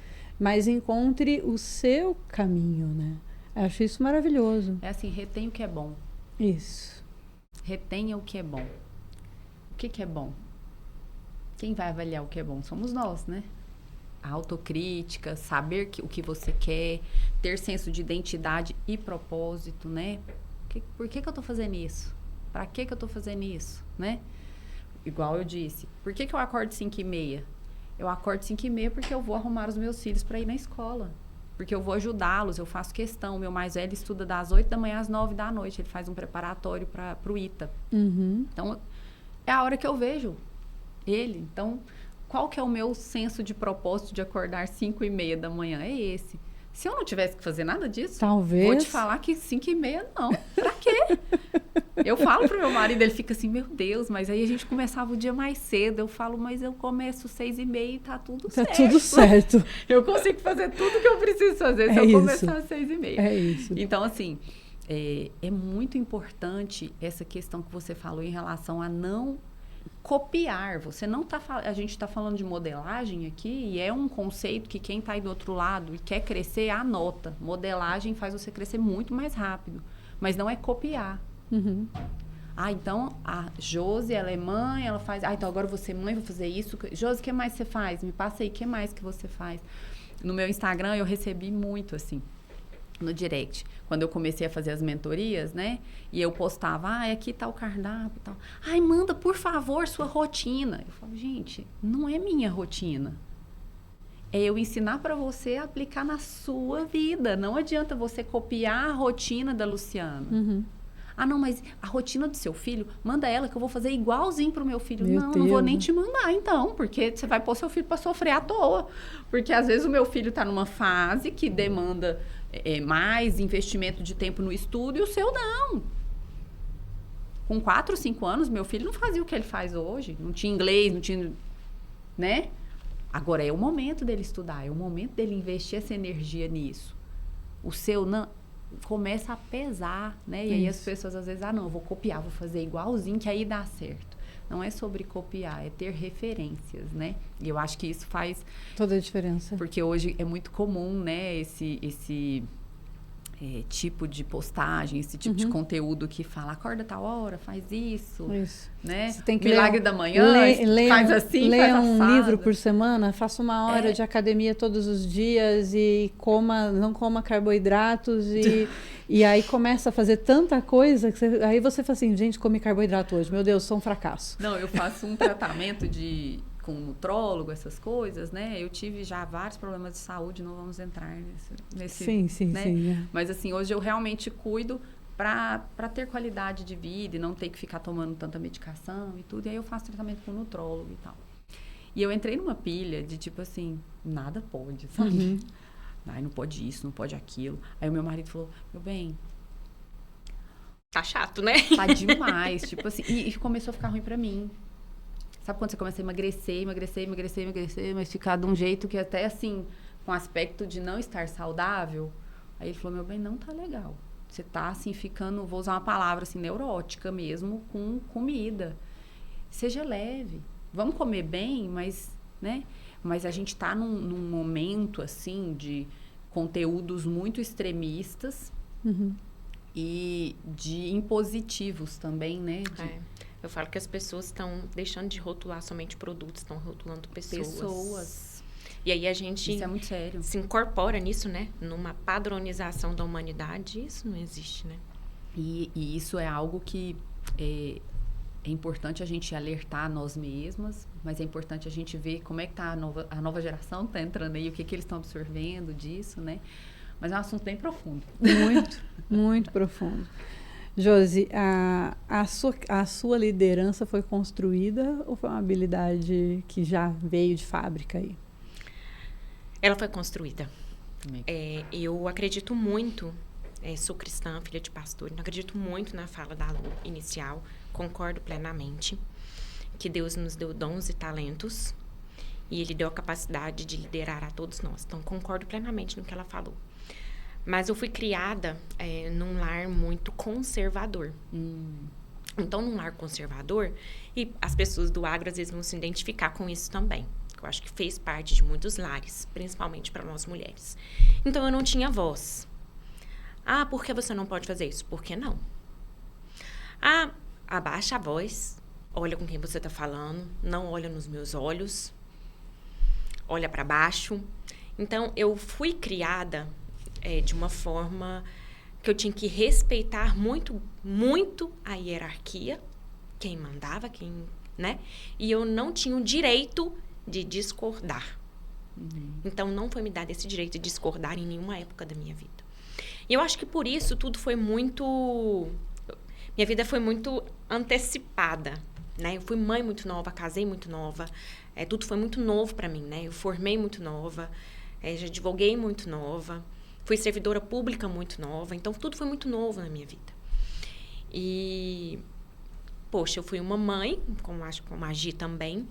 mas encontre o seu caminho, né? Eu acho isso maravilhoso. É assim, retém o que é bom. Isso. Retenha o que é bom. O que é bom? Quem vai avaliar o que é bom? Somos nós, né? A autocrítica, saber o que você quer, ter senso de identidade e propósito, né? Por que eu tô fazendo isso? Pra que eu tô fazendo isso, né? Igual eu disse, por que eu acordo 5h30? Eu acordo 5h30 porque eu vou arrumar os meus filhos para ir na escola. Porque eu vou ajudá-los, eu faço questão. Meu mais velho estuda das 8 da manhã às 9 da noite. Ele faz um preparatório para o ITA. Então, é a hora que eu vejo ele. Então, qual que é o meu senso de propósito de acordar 5h30 da manhã? É esse. Se eu não tivesse que fazer nada disso, talvez... vou te falar que 5h30 não. Pra quê? Eu falo pro meu marido, ele fica assim, meu Deus, mas aí a gente começava o dia mais cedo. Eu falo, mas eu começo 6h30 e tá tudo certo. Tá tudo certo. Eu consigo fazer tudo que eu preciso fazer se eu começar às 6h30. É isso. Então, assim, é muito importante essa questão que você falou em relação a não copiar. Você não tá... A gente tá falando de modelagem aqui e é um conceito que quem tá aí do outro lado e quer crescer, anota. Modelagem faz você crescer muito mais rápido. Mas não é copiar. Então a Josi, ela é mãe, ela faz... então agora eu vou ser mãe, vou fazer isso. Josi, o que mais você faz? Me passa aí, o que mais que você faz? No meu Instagram, eu recebi muito, assim, no direct. Quando eu comecei a fazer as mentorias, né? E eu postava, aqui tá o cardápio e tal. Manda, por favor, sua rotina. Eu falo, gente, não é minha rotina. É eu ensinar para você a aplicar na sua vida. Não adianta você copiar a rotina da Luciana. Uhum. Não, mas a rotina do seu filho, manda ela que eu vou fazer igualzinho pro meu filho. Meu Não Deus. vou nem te mandar, então, porque você vai pôr seu filho para sofrer à toa. Porque às vezes o meu filho tá numa fase que demanda mais investimento de tempo no estudo e o seu não. Com 4, 5 anos, meu filho não fazia o que ele faz hoje. Não tinha inglês, não tinha... né? Agora, é o momento dele estudar, é o momento dele investir essa energia nisso. O seu não... começa a pesar, né? E aí as pessoas às vezes, não, eu vou copiar, vou fazer igualzinho, que aí dá certo. Não é sobre copiar, é ter referências, né? E eu acho que isso faz... toda a diferença. Porque hoje é muito comum, né? Esse tipo de postagem, esse tipo de conteúdo que fala, acorda tal hora, faz isso. Né? Você tem que Milagre da manhã, faz assim, leia faz um assado. livro por semana, faça uma hora de academia todos os dias e não coma carboidratos e aí começa a fazer tanta coisa que aí você fala assim, gente, come carboidrato hoje, meu Deus, sou um fracasso. Não, eu faço um tratamento com nutrólogo, essas coisas, né? Eu tive já vários problemas de saúde, não vamos entrar nesse sim, né? Sim. Mas assim, hoje eu realmente cuido para ter qualidade de vida e não ter que ficar tomando tanta medicação e tudo. E aí eu faço tratamento com nutrólogo e tal. E eu entrei numa pilha de tipo assim, nada pode, sabe? Não pode isso, não pode aquilo. Aí o meu marido falou, meu bem... tá chato, né? Tá demais, tipo assim. E começou a ficar ruim pra mim. Sabe quando você começa a emagrecer, mas ficar de um jeito que até assim, com aspecto de não estar saudável. Aí ele falou, meu bem, não tá legal. Você tá assim, ficando, vou usar uma palavra assim, neurótica mesmo, com comida. Seja leve. Vamos comer bem, mas, né? Mas a gente tá num momento, assim, de conteúdos muito extremistas e de impositivos também, né? Eu falo que as pessoas estão deixando de rotular somente produtos, estão rotulando pessoas. E aí a gente... Isso é muito sério. Se incorpora nisso, né? Numa padronização da humanidade, isso não existe, né? E isso é algo que é importante a gente alertar nós mesmas, mas é importante a gente ver como é que tá a nova geração que tá entrando aí, o que eles estão absorvendo disso, né? Mas é um assunto bem profundo. Muito, muito profundo. Josi, a sua liderança foi construída ou foi uma habilidade que já veio de fábrica aí? Ela foi construída. Eu acredito muito, sou cristã, filha de pastor, então acredito muito na fala da Lu inicial, concordo plenamente que Deus nos deu dons e talentos e Ele deu a capacidade de liderar a todos nós. Então, concordo plenamente no que ela falou. Mas eu fui criada num lar muito conservador. Então, num lar conservador, e as pessoas do agro às vezes vão se identificar com isso também. Eu acho que fez parte de muitos lares, principalmente para nós mulheres. Então, eu não tinha voz. Por que você não pode fazer isso? Por que não? Abaixa a voz, olha com quem você está falando, não olha nos meus olhos, olha para baixo. Então, eu fui criada de uma forma que eu tinha que respeitar muito, muito a hierarquia, quem mandava, né? E eu não tinha o direito de discordar. Então, não foi me dado esse direito de discordar em nenhuma época da minha vida. E eu acho que por isso tudo foi muito... Minha vida foi muito antecipada, né? Eu fui mãe muito nova, casei muito nova. Tudo foi muito novo para mim, né? Eu formei muito nova, já advoguei muito nova. Fui servidora pública muito nova, então tudo foi muito novo na minha vida. E, poxa, eu fui uma mãe, como a Gi também,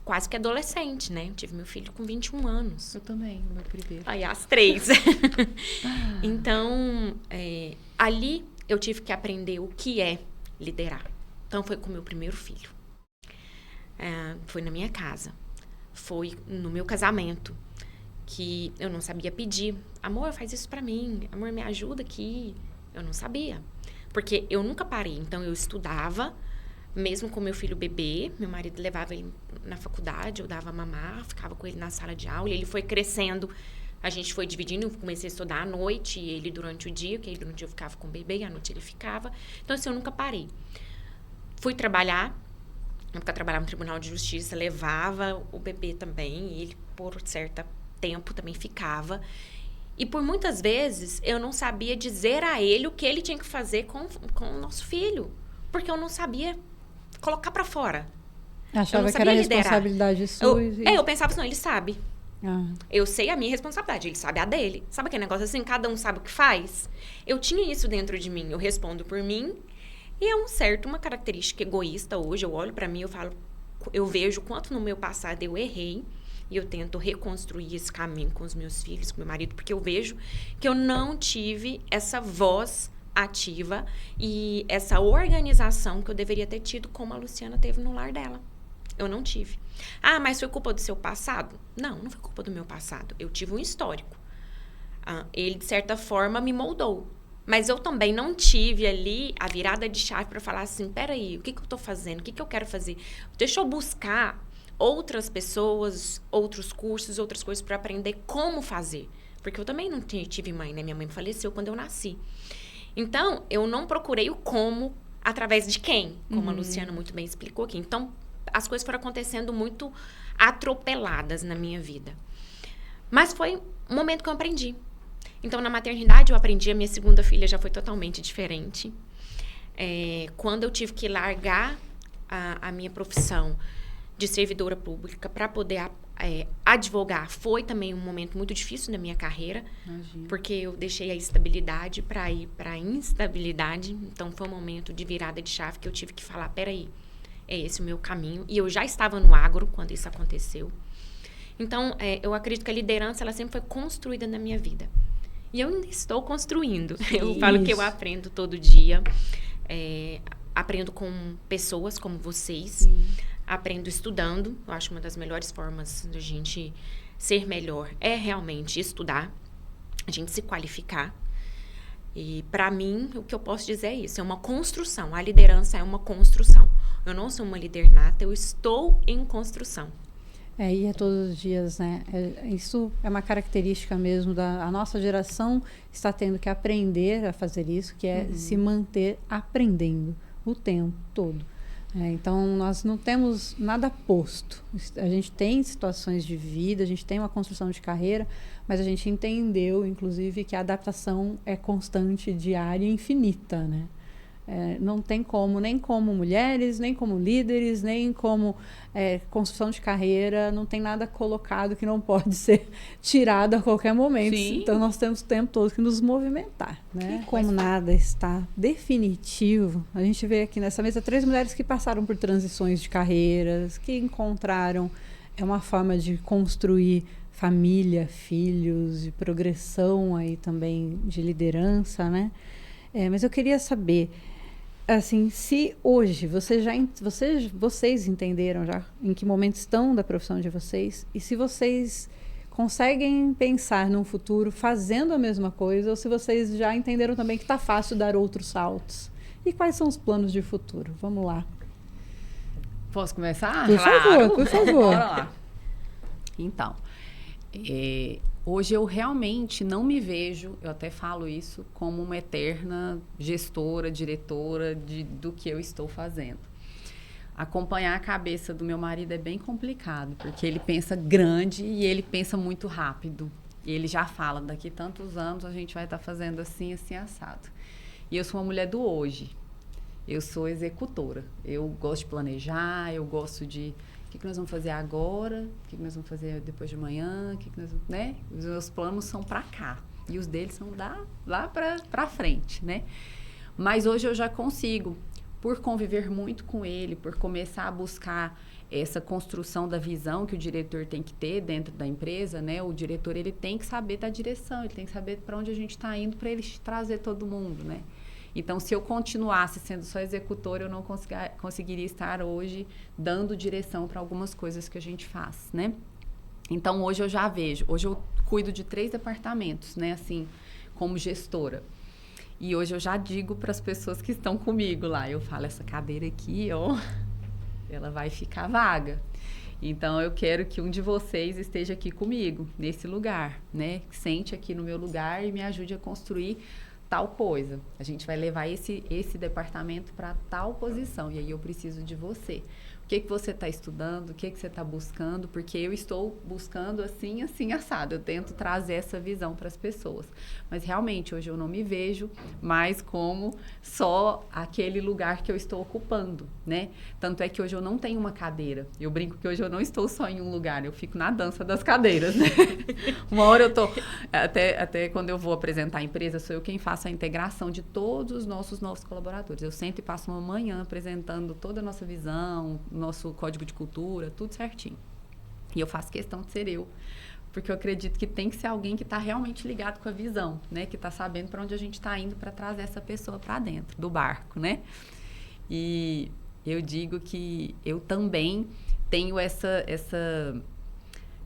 quase que adolescente, né? Eu tive meu filho com 21 anos. Eu também, meu primeiro. Aí, as 3. Então, ali eu tive que aprender o que é liderar. Então, foi com o meu primeiro filho. Foi na minha casa. Foi no meu casamento. Que eu não sabia pedir. Amor, faz isso pra mim. Amor, me ajuda aqui. Eu não sabia. Porque eu nunca parei. Então, eu estudava, mesmo com meu filho bebê. Meu marido levava ele na faculdade, eu dava mamar, ficava com ele na sala de aula. E ele foi crescendo. A gente foi dividindo, eu comecei a estudar à noite e ele durante o dia, que aí durante o dia eu ficava com o bebê e à noite ele ficava. Então, assim, eu nunca parei. Fui trabalhar, eu trabalhava no Tribunal de Justiça, levava o bebê também, e ele, por certo tempo, também ficava. E por muitas vezes, eu não sabia dizer a ele o que ele tinha que fazer com o nosso filho, porque eu não sabia colocar pra fora. Achava que era responsabilidade sua. Eu pensava assim, não, ele sabe. Ah. Eu sei a minha responsabilidade, ele sabe a dele. Sabe aquele negócio assim, cada um sabe o que faz? Eu tinha isso dentro de mim, eu respondo por mim. E é uma característica egoísta hoje. Eu olho pra mim, eu vejo quanto no meu passado eu errei. E eu tento reconstruir esse caminho com os meus filhos, com meu marido, porque eu vejo que eu não tive essa voz ativa e essa organização que eu deveria ter tido, como a Luciana teve no lar dela. Eu não tive. Ah, mas foi culpa do seu passado? Não, não foi culpa do meu passado. Eu tive um histórico. Ele, de certa forma, me moldou. Mas eu também não tive ali a virada de chave para falar assim, peraí, o que eu tô fazendo? O que eu quero fazer? Deixa eu buscar outras pessoas, outros cursos, outras coisas para aprender como fazer. Porque eu também não tive mãe, né? Minha mãe faleceu quando eu nasci. Então, eu não procurei o como através de quem, como a Luciana muito bem explicou aqui. Então, as coisas foram acontecendo muito atropeladas na minha vida. Mas foi um momento que eu aprendi. Então, na maternidade, eu aprendi. A minha segunda filha já foi totalmente diferente. Quando eu tive que largar a minha profissão de servidora pública para poder advogar, foi também um momento muito difícil na minha carreira. Imagina. Porque eu deixei a estabilidade para ir para a instabilidade. Então, foi um momento de virada de chave que eu tive que falar, peraí, é esse o meu caminho. E eu já estava no agro quando isso aconteceu. Então, eu acredito que a liderança ela sempre foi construída na minha vida. E eu ainda estou construindo. Eu falo que eu aprendo todo dia. Aprendo com pessoas como vocês. Sim. Aprendo estudando. Eu acho uma das melhores formas de a gente ser melhor é realmente estudar. A gente se qualificar. E, para mim, o que eu posso dizer é isso. É uma construção. A liderança é uma construção. Eu não sou uma líder nata. Eu estou em construção. E é todos os dias, né? Isso é uma característica mesmo a nossa geração está tendo que aprender a fazer isso, que é se manter aprendendo o tempo todo. Então, nós não temos nada posto. A gente tem situações de vida, a gente tem uma construção de carreira, mas a gente entendeu, inclusive, que a adaptação é constante, diária e infinita, né? Não tem como, nem como mulheres, nem como líderes, nem como construção de carreira, não tem nada colocado que não pode ser tirado a qualquer momento. Sim. Então, nós temos o tempo todo que nos movimentar, né? Como nada está definitivo, a gente vê aqui nessa mesa 3 mulheres que passaram por transições de carreiras, que encontraram uma forma de construir família, filhos, de progressão aí também de liderança, né? Mas eu queria saber, assim, se hoje vocês entenderam já em que momento estão da profissão de vocês e se vocês conseguem pensar num futuro fazendo a mesma coisa ou se vocês já entenderam também que está fácil dar outros saltos. E quais são os planos de futuro? Vamos lá. Posso começar? Por favor, por favor. Bora lá. Então, hoje eu realmente não me vejo, eu até falo isso, como uma eterna gestora, diretora do que eu estou fazendo. Acompanhar a cabeça do meu marido é bem complicado, porque ele pensa grande e ele pensa muito rápido. E ele já fala, daqui tantos anos a gente vai estar fazendo assim, assim, assado. E eu sou uma mulher do hoje. Eu sou executora. Eu gosto de planejar, eu gosto de... O que nós vamos fazer agora? O que nós vamos fazer depois de amanhã? Né? Os meus planos são para cá. E os deles são lá para frente, né? Mas hoje eu já consigo, por conviver muito com ele, por começar a buscar essa construção da visão que o diretor tem que ter dentro da empresa, né? O diretor, ele tem que saber da direção, ele tem que saber para onde a gente está indo para ele trazer todo mundo, né? Então, se eu continuasse sendo só executora, eu não conseguiria estar hoje dando direção para algumas coisas que a gente faz, né? Então, hoje eu já vejo. Hoje eu cuido de 3 departamentos, né? Assim, como gestora. E hoje eu já digo para as pessoas que estão comigo lá, eu falo, essa cadeira aqui, ó, ela vai ficar vaga. Então, eu quero que um de vocês esteja aqui comigo, nesse lugar, né? Sente aqui no meu lugar e me ajude a construir tal coisa. A gente vai levar esse departamento para tal posição, e aí eu preciso de você. O que você está estudando, o que você está buscando, porque eu estou buscando assim, assado. Eu tento trazer essa visão para as pessoas. Mas, realmente, hoje eu não me vejo mais como só aquele lugar que eu estou ocupando, né? Tanto é que hoje eu não tenho uma cadeira. Eu brinco que hoje eu não estou só em um lugar, eu fico na dança das cadeiras, né? Uma hora eu tô... Até quando eu vou apresentar a empresa, sou eu quem faço a integração de todos os nossos novos colaboradores. Eu sempre passo uma manhã apresentando toda a nossa visão, nosso código de cultura, tudo certinho. E eu faço questão de ser eu, porque eu acredito que tem que ser alguém que está realmente ligado com a visão, né? Que está sabendo para onde a gente está indo para trazer essa pessoa para dentro do barco, né? E eu digo que eu também tenho essa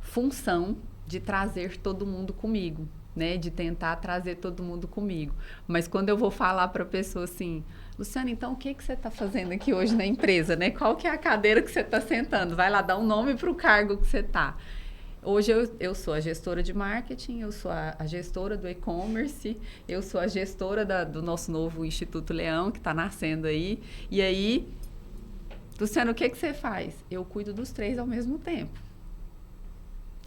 função de trazer todo mundo comigo, né? De tentar trazer todo mundo comigo. Mas quando eu vou falar para a pessoa assim, Luciana, então o que você está fazendo aqui hoje na empresa, né? Qual que é a cadeira que você está sentando? Vai lá, dá um nome para o cargo que você está. Hoje eu sou a gestora de marketing, eu sou a gestora do e-commerce, eu sou a gestora do nosso novo Instituto Leão, que está nascendo aí. E aí, Luciana, o que você faz? Eu cuido dos 3 ao mesmo tempo.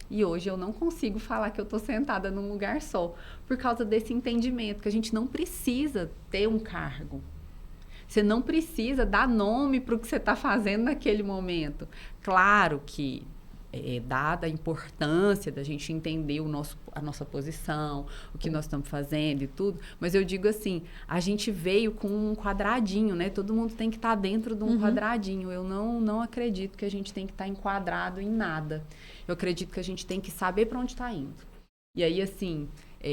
E hoje eu não consigo falar que eu estou sentada num lugar só, por causa desse entendimento, que a gente não precisa ter um cargo. Você não precisa dar nome para o que você está fazendo naquele momento. Claro que, dada a importância da gente entender a nossa posição, o que nós estamos fazendo e tudo, mas eu digo assim, a gente veio com um quadradinho, né? Todo mundo tem que estar dentro de um quadradinho. Eu não acredito que a gente tem que estar enquadrado em nada. Eu acredito que a gente tem que saber para onde está indo. E aí, assim,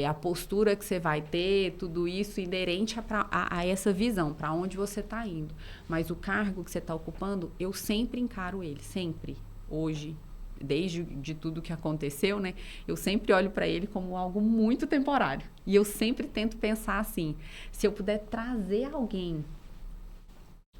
a postura que você vai ter, tudo isso inerente a essa visão, para onde você está indo. Mas o cargo que você está ocupando, eu sempre encaro ele, sempre. Hoje, desde de tudo que aconteceu, né? Eu sempre olho para ele como algo muito temporário. E eu sempre tento pensar assim, se eu puder trazer alguém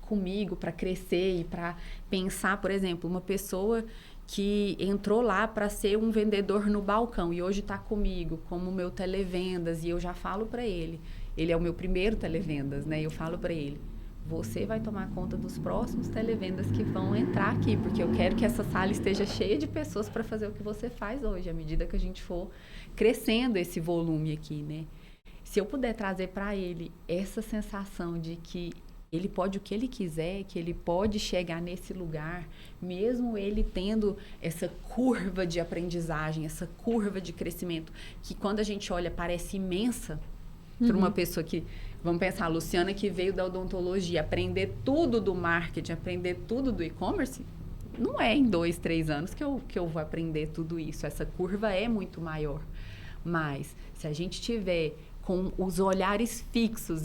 comigo para crescer e para pensar, por exemplo, uma pessoa que entrou lá para ser um vendedor no balcão e hoje está comigo como meu televendas, e eu já falo para ele é o meu primeiro televendas, né? Eu falo para ele, você vai tomar conta dos próximos televendas que vão entrar aqui, porque eu quero que essa sala esteja cheia de pessoas para fazer o que você faz hoje, à medida que a gente for crescendo esse volume aqui, né? Se eu puder trazer para ele essa sensação de que ele pode o que ele quiser, que ele pode chegar nesse lugar, mesmo ele tendo essa curva de aprendizagem, essa curva de crescimento, que quando a gente olha parece imensa, para uma pessoa que, vamos pensar, a Luciana que veio da odontologia, aprender tudo do marketing, aprender tudo do e-commerce, não é em 2, 3 anos que eu vou aprender tudo isso. Essa curva é muito maior. Mas, se a gente tiver com os olhares fixos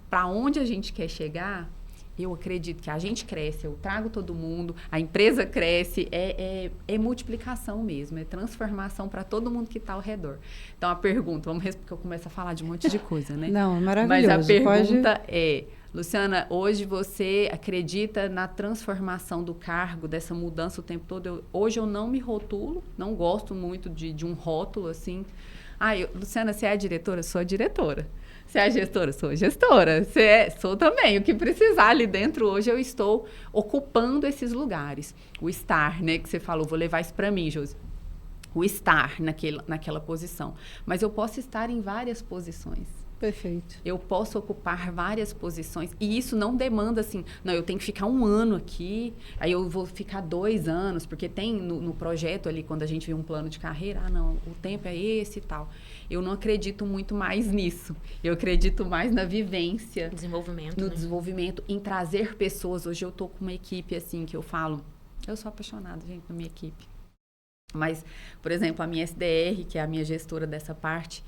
para onde a gente quer chegar, eu acredito que a gente cresce, eu trago todo mundo, a empresa cresce, é multiplicação mesmo, é transformação para todo mundo que está ao redor. Então, a pergunta, porque eu começo a falar de um monte de coisa, né? Não, é maravilhoso. Mas a pergunta é, Luciana, hoje você acredita na transformação do cargo, dessa mudança o tempo todo? Hoje eu não me rotulo, não gosto muito de um rótulo assim. Luciana, você é a diretora? Sou a diretora. Você é a gestora? Sou a gestora. Sou também. O que precisar ali dentro, hoje eu estou ocupando esses lugares. O estar, né, que você falou, vou levar isso para mim, Josi. O estar naquela posição. Mas eu posso estar em várias posições. Perfeito. Eu posso ocupar várias posições. E isso não demanda assim, não, eu tenho que ficar 1 ano aqui, aí eu vou ficar 2 anos, porque tem no projeto ali, quando a gente vê um plano de carreira, não, o tempo é esse e tal. Eu não acredito muito mais nisso. Eu acredito mais na vivência. Desenvolvimento. No desenvolvimento, em trazer pessoas. Hoje eu tô com uma equipe assim, que eu falo, eu sou apaixonada, gente, na minha equipe. Mas, por exemplo, a minha SDR, que é a minha gestora dessa parte,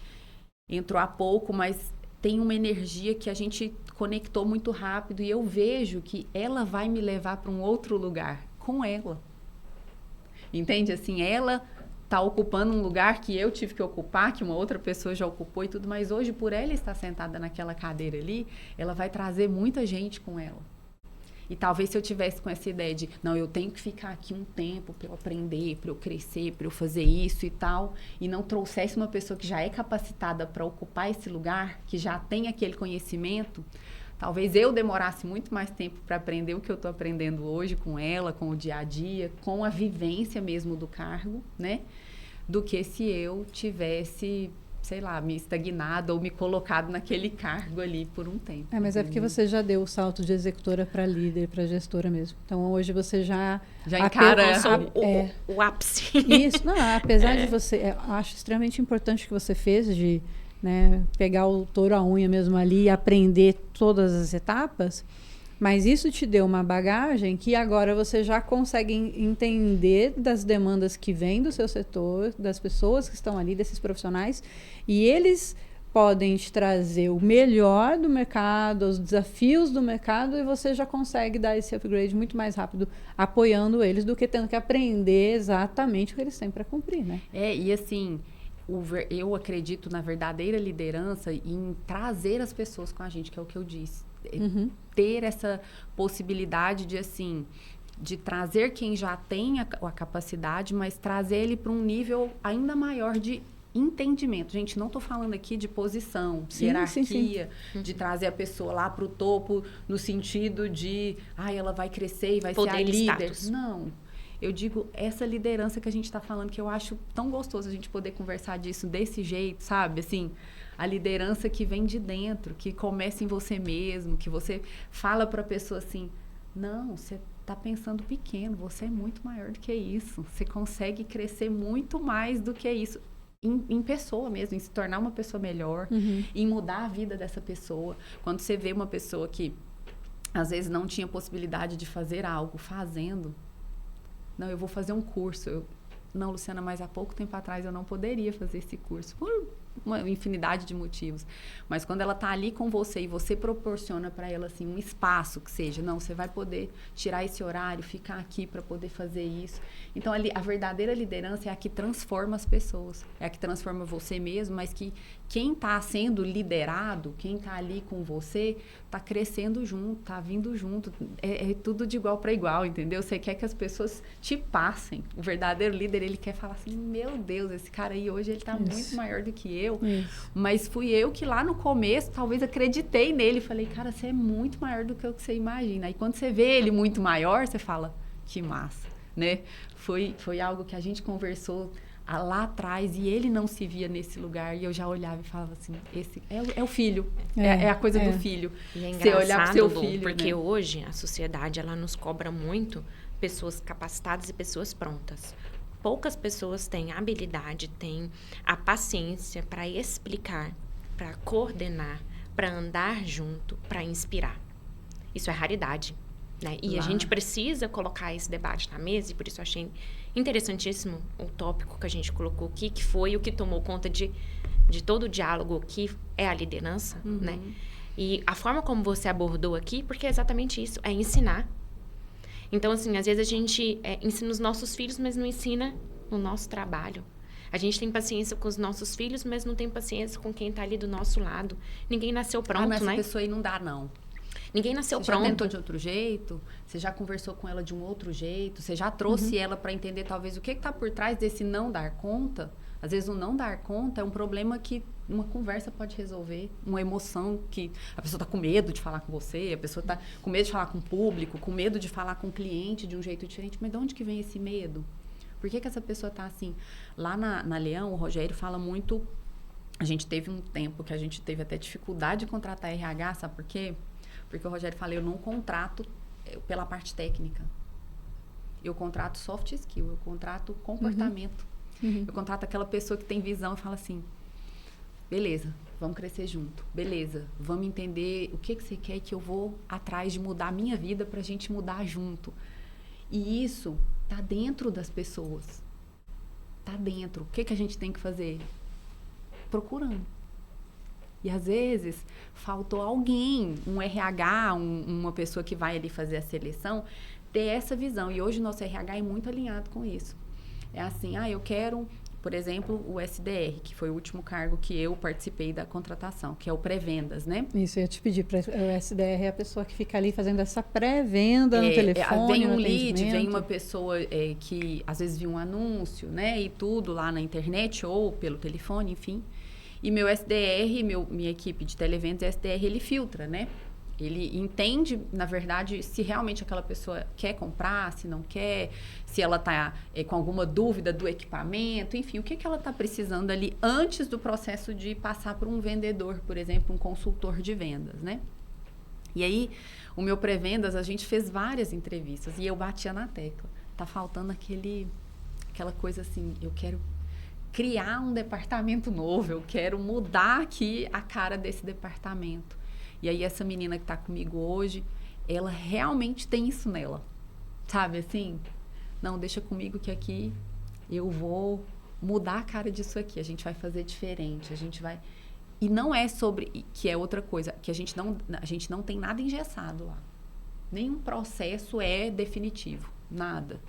entrou há pouco, mas tem uma energia que a gente conectou muito rápido e eu vejo que ela vai me levar para um outro lugar com ela. Entende? Assim, ela tá ocupando um lugar que eu tive que ocupar, que uma outra pessoa já ocupou e tudo, mas hoje, por ela estar sentada naquela cadeira ali, ela vai trazer muita gente com ela. E talvez se eu tivesse com essa ideia de, não, eu tenho que ficar aqui um tempo para eu aprender, para eu crescer, para eu fazer isso e tal, e não trouxesse uma pessoa que já é capacitada para ocupar esse lugar, que já tem aquele conhecimento, talvez eu demorasse muito mais tempo para aprender o que eu estou aprendendo hoje com ela, com o dia a dia, com a vivência mesmo do cargo, né? Do que se eu tivesse, sei lá, me estagnado ou me colocado naquele cargo ali por um tempo. Mas é porque você já deu o salto de executora para líder, para gestora mesmo. Então, hoje você já encara o ápice. Isso, não, apesar de você... Eu acho extremamente importante o que você fez de, né, pegar o touro à unha mesmo ali e aprender todas as etapas, mas isso te deu uma bagagem que agora você já consegue entender das demandas que vêm do seu setor, das pessoas que estão ali, desses profissionais, e eles podem te trazer o melhor do mercado, os desafios do mercado, e você já consegue dar esse upgrade muito mais rápido, apoiando eles, do que tendo que aprender exatamente o que eles têm para cumprir, né? E assim... eu acredito na verdadeira liderança em trazer as pessoas com a gente, que é o que eu disse. Ter essa possibilidade de, assim, de trazer quem já tem a capacidade, mas trazer ele para um nível ainda maior de entendimento. Gente, não estou falando aqui de posição, hierarquia, de trazer a pessoa lá para o topo no sentido de, ela vai crescer e vai ser a líder. Não. Eu digo, essa liderança que a gente está falando, que eu acho tão gostoso a gente poder conversar disso desse jeito, sabe? Assim, a liderança que vem de dentro, que começa em você mesmo, que você fala para a pessoa assim, não, você está pensando pequeno, você é muito maior do que isso, você consegue crescer muito mais do que isso. Em pessoa mesmo, em se tornar uma pessoa melhor, em mudar a vida dessa pessoa. Quando você vê uma pessoa que, às vezes, não tinha possibilidade de fazer algo, fazendo... Não, eu vou fazer um curso. Não, Luciana, mas há pouco tempo atrás eu não poderia fazer esse curso. Por uma infinidade de motivos. Mas quando ela está ali com você e você proporciona para ela assim, um espaço que seja, não, você vai poder tirar esse horário, ficar aqui para poder fazer isso. Então, a verdadeira liderança é a que transforma as pessoas. É a que transforma você mesmo, mas que quem está sendo liderado, quem está ali com você, está crescendo junto, está vindo junto. É tudo de igual para igual, entendeu? Você quer que as pessoas te passem. O verdadeiro líder, ele quer falar assim, meu Deus, esse cara aí hoje ele está muito maior do que eu. Mas fui eu que lá no começo, talvez acreditei nele. Falei, cara, você é muito maior do que o que você imagina. Aí quando você vê ele muito maior, você fala, que massa, né? Foi algo que a gente conversou lá atrás e ele não se via nesse lugar e eu já olhava e falava assim, esse é o filho, é a coisa do filho. E é você olhar pro seu filho, porque né? Hoje a sociedade ela nos cobra muito pessoas capacitadas e pessoas prontas. Poucas pessoas têm a habilidade, têm a paciência para explicar, para coordenar, para andar junto, para inspirar. Isso é raridade, né? E a gente precisa colocar esse debate na mesa, e por isso eu achei interessantíssimo o tópico que a gente colocou aqui, que foi o que tomou conta de todo o diálogo, que é a liderança, né? E a forma como você abordou aqui, porque é exatamente isso, é ensinar. Então, assim, às vezes a gente ensina os nossos filhos, mas não ensina no nosso trabalho. A gente tem paciência com os nossos filhos, mas não tem paciência com quem está ali do nosso lado. Ninguém nasceu pronto, mas né? Essa pessoa aí não dá, não. Ninguém nasceu você pronto. Você já tentou de outro jeito? Você já conversou com ela de um outro jeito? Você já trouxe ela para entender, talvez, o que está por trás desse não dar conta? Às vezes, o não dar conta é um problema que uma conversa pode resolver. Uma emoção que a pessoa está com medo de falar com você, a pessoa está com medo de falar com o público, com medo de falar com o cliente de um jeito diferente. Mas de onde que vem esse medo? Por que essa pessoa está assim? Lá na Leão, o Rogério fala muito... A gente teve um tempo que a gente teve até dificuldade de contratar RH, sabe por quê? Porque o Rogério fala, eu não contrato pela parte técnica. Eu contrato soft skill, eu contrato comportamento. Eu contrato aquela pessoa que tem visão e fala assim, beleza, vamos crescer junto. Beleza, vamos entender o que você quer que eu vou atrás de mudar a minha vida pra gente mudar junto. E isso tá dentro das pessoas. Tá dentro. O que a gente tem que fazer? Procurando. E às vezes faltou alguém, um RH, uma pessoa que vai ali fazer a seleção, ter essa visão. E hoje o nosso RH é muito alinhado com isso. É assim, eu quero por exemplo, o SDR, que foi o último cargo que eu participei da contratação, que é o pré-vendas, né? Isso, eu ia te pedir, o SDR é a pessoa que fica ali fazendo essa pré-venda no telefone, vem um no lead, atendimento. vem uma pessoa que às vezes viu um anúncio, né? E tudo lá na internet ou pelo telefone, enfim. E meu SDR, minha equipe de televendas SDR, ele filtra, né? Ele entende, na verdade, se realmente aquela pessoa quer comprar, se não quer, se ela está com alguma dúvida do equipamento, enfim, o que ela está precisando ali antes do processo de passar por um vendedor, por exemplo, um consultor de vendas, né? E aí, o meu pré-vendas, a gente fez várias entrevistas e eu batia na tecla. Tá faltando aquela coisa assim, eu quero criar um departamento novo, eu quero mudar aqui a cara desse departamento. E aí, essa menina que está comigo hoje, ela realmente tem isso nela. Sabe, assim? Não, deixa comigo que aqui eu vou mudar a cara disso aqui. A gente vai fazer diferente, a gente vai... E não é sobre... Que é outra coisa, que a gente não tem nada engessado lá. Nenhum processo é definitivo. Nada.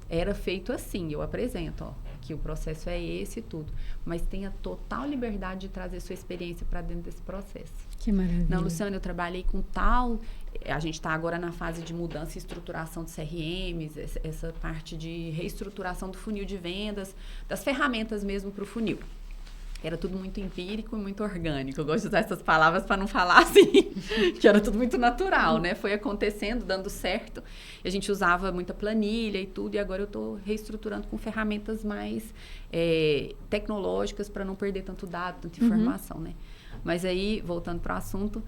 Era feito assim, eu apresento, ó, que o processo é esse e tudo. Mas tenha total liberdade de trazer sua experiência para dentro desse processo. Que maravilha. Não, Luciana, eu trabalhei com tal... A gente está agora na fase de mudança e estruturação de CRMs, essa parte de reestruturação do funil de vendas, das ferramentas mesmo para o funil. Era tudo muito empírico e muito orgânico. Eu gosto de usar essas palavras para não falar assim, que era tudo muito natural, né? Foi acontecendo, dando certo. E a gente usava muita planilha e tudo, e agora eu estou reestruturando com ferramentas mais tecnológicas para não perder tanto dado, tanta informação, né? Mas aí, voltando para o assunto,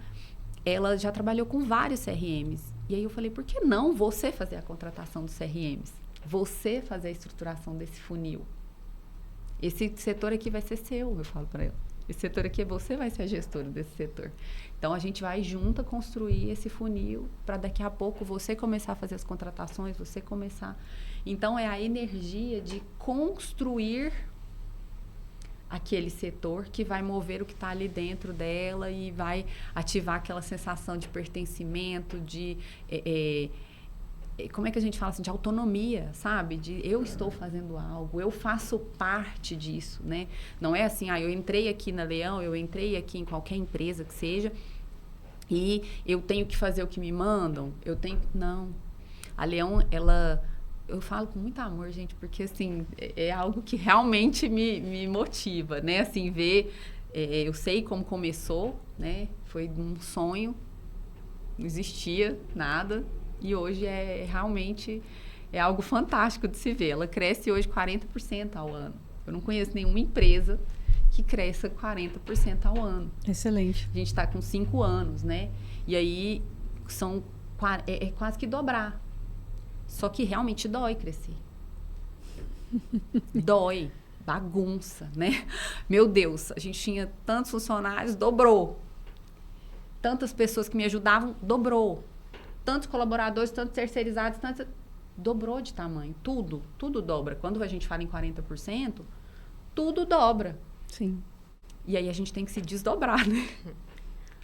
ela já trabalhou com vários CRMs. E aí eu falei, por que não você fazer a contratação dos CRMs? Você fazer a estruturação desse funil? Esse setor aqui vai ser seu, eu falo para ela. Esse setor aqui, você vai ser a gestora desse setor. Então, a gente vai junto construir esse funil para daqui a pouco você começar a fazer as contratações, você começar... Então, é a energia de construir aquele setor que vai mover o que está ali dentro dela e vai ativar aquela sensação de pertencimento, de... como é que a gente fala assim, de autonomia, sabe? De eu estou fazendo algo, eu faço parte disso, né? Não é assim, eu entrei aqui na Leão, eu entrei aqui em qualquer empresa que seja e eu tenho que fazer o que me mandam, não. A Leão, eu falo com muito amor, gente, porque assim, é algo que realmente me motiva, né? Assim, ver, eu sei como começou, né? Foi um sonho, não existia nada. E hoje realmente algo fantástico de se ver. Ela cresce hoje 40% ao ano. Eu não conheço nenhuma empresa que cresça 40% ao ano. Excelente. A gente está com 5 anos, né? E aí é quase que dobrar. Só que realmente dói crescer. Dói. Bagunça, né? Meu Deus, a gente tinha tantos funcionários, dobrou. Tantas pessoas que me ajudavam, dobrou. Tantos colaboradores, tantos terceirizados, dobrou de tamanho. Tudo dobra. Quando a gente fala em 40%, tudo dobra. Sim. E aí a gente tem que se desdobrar, né?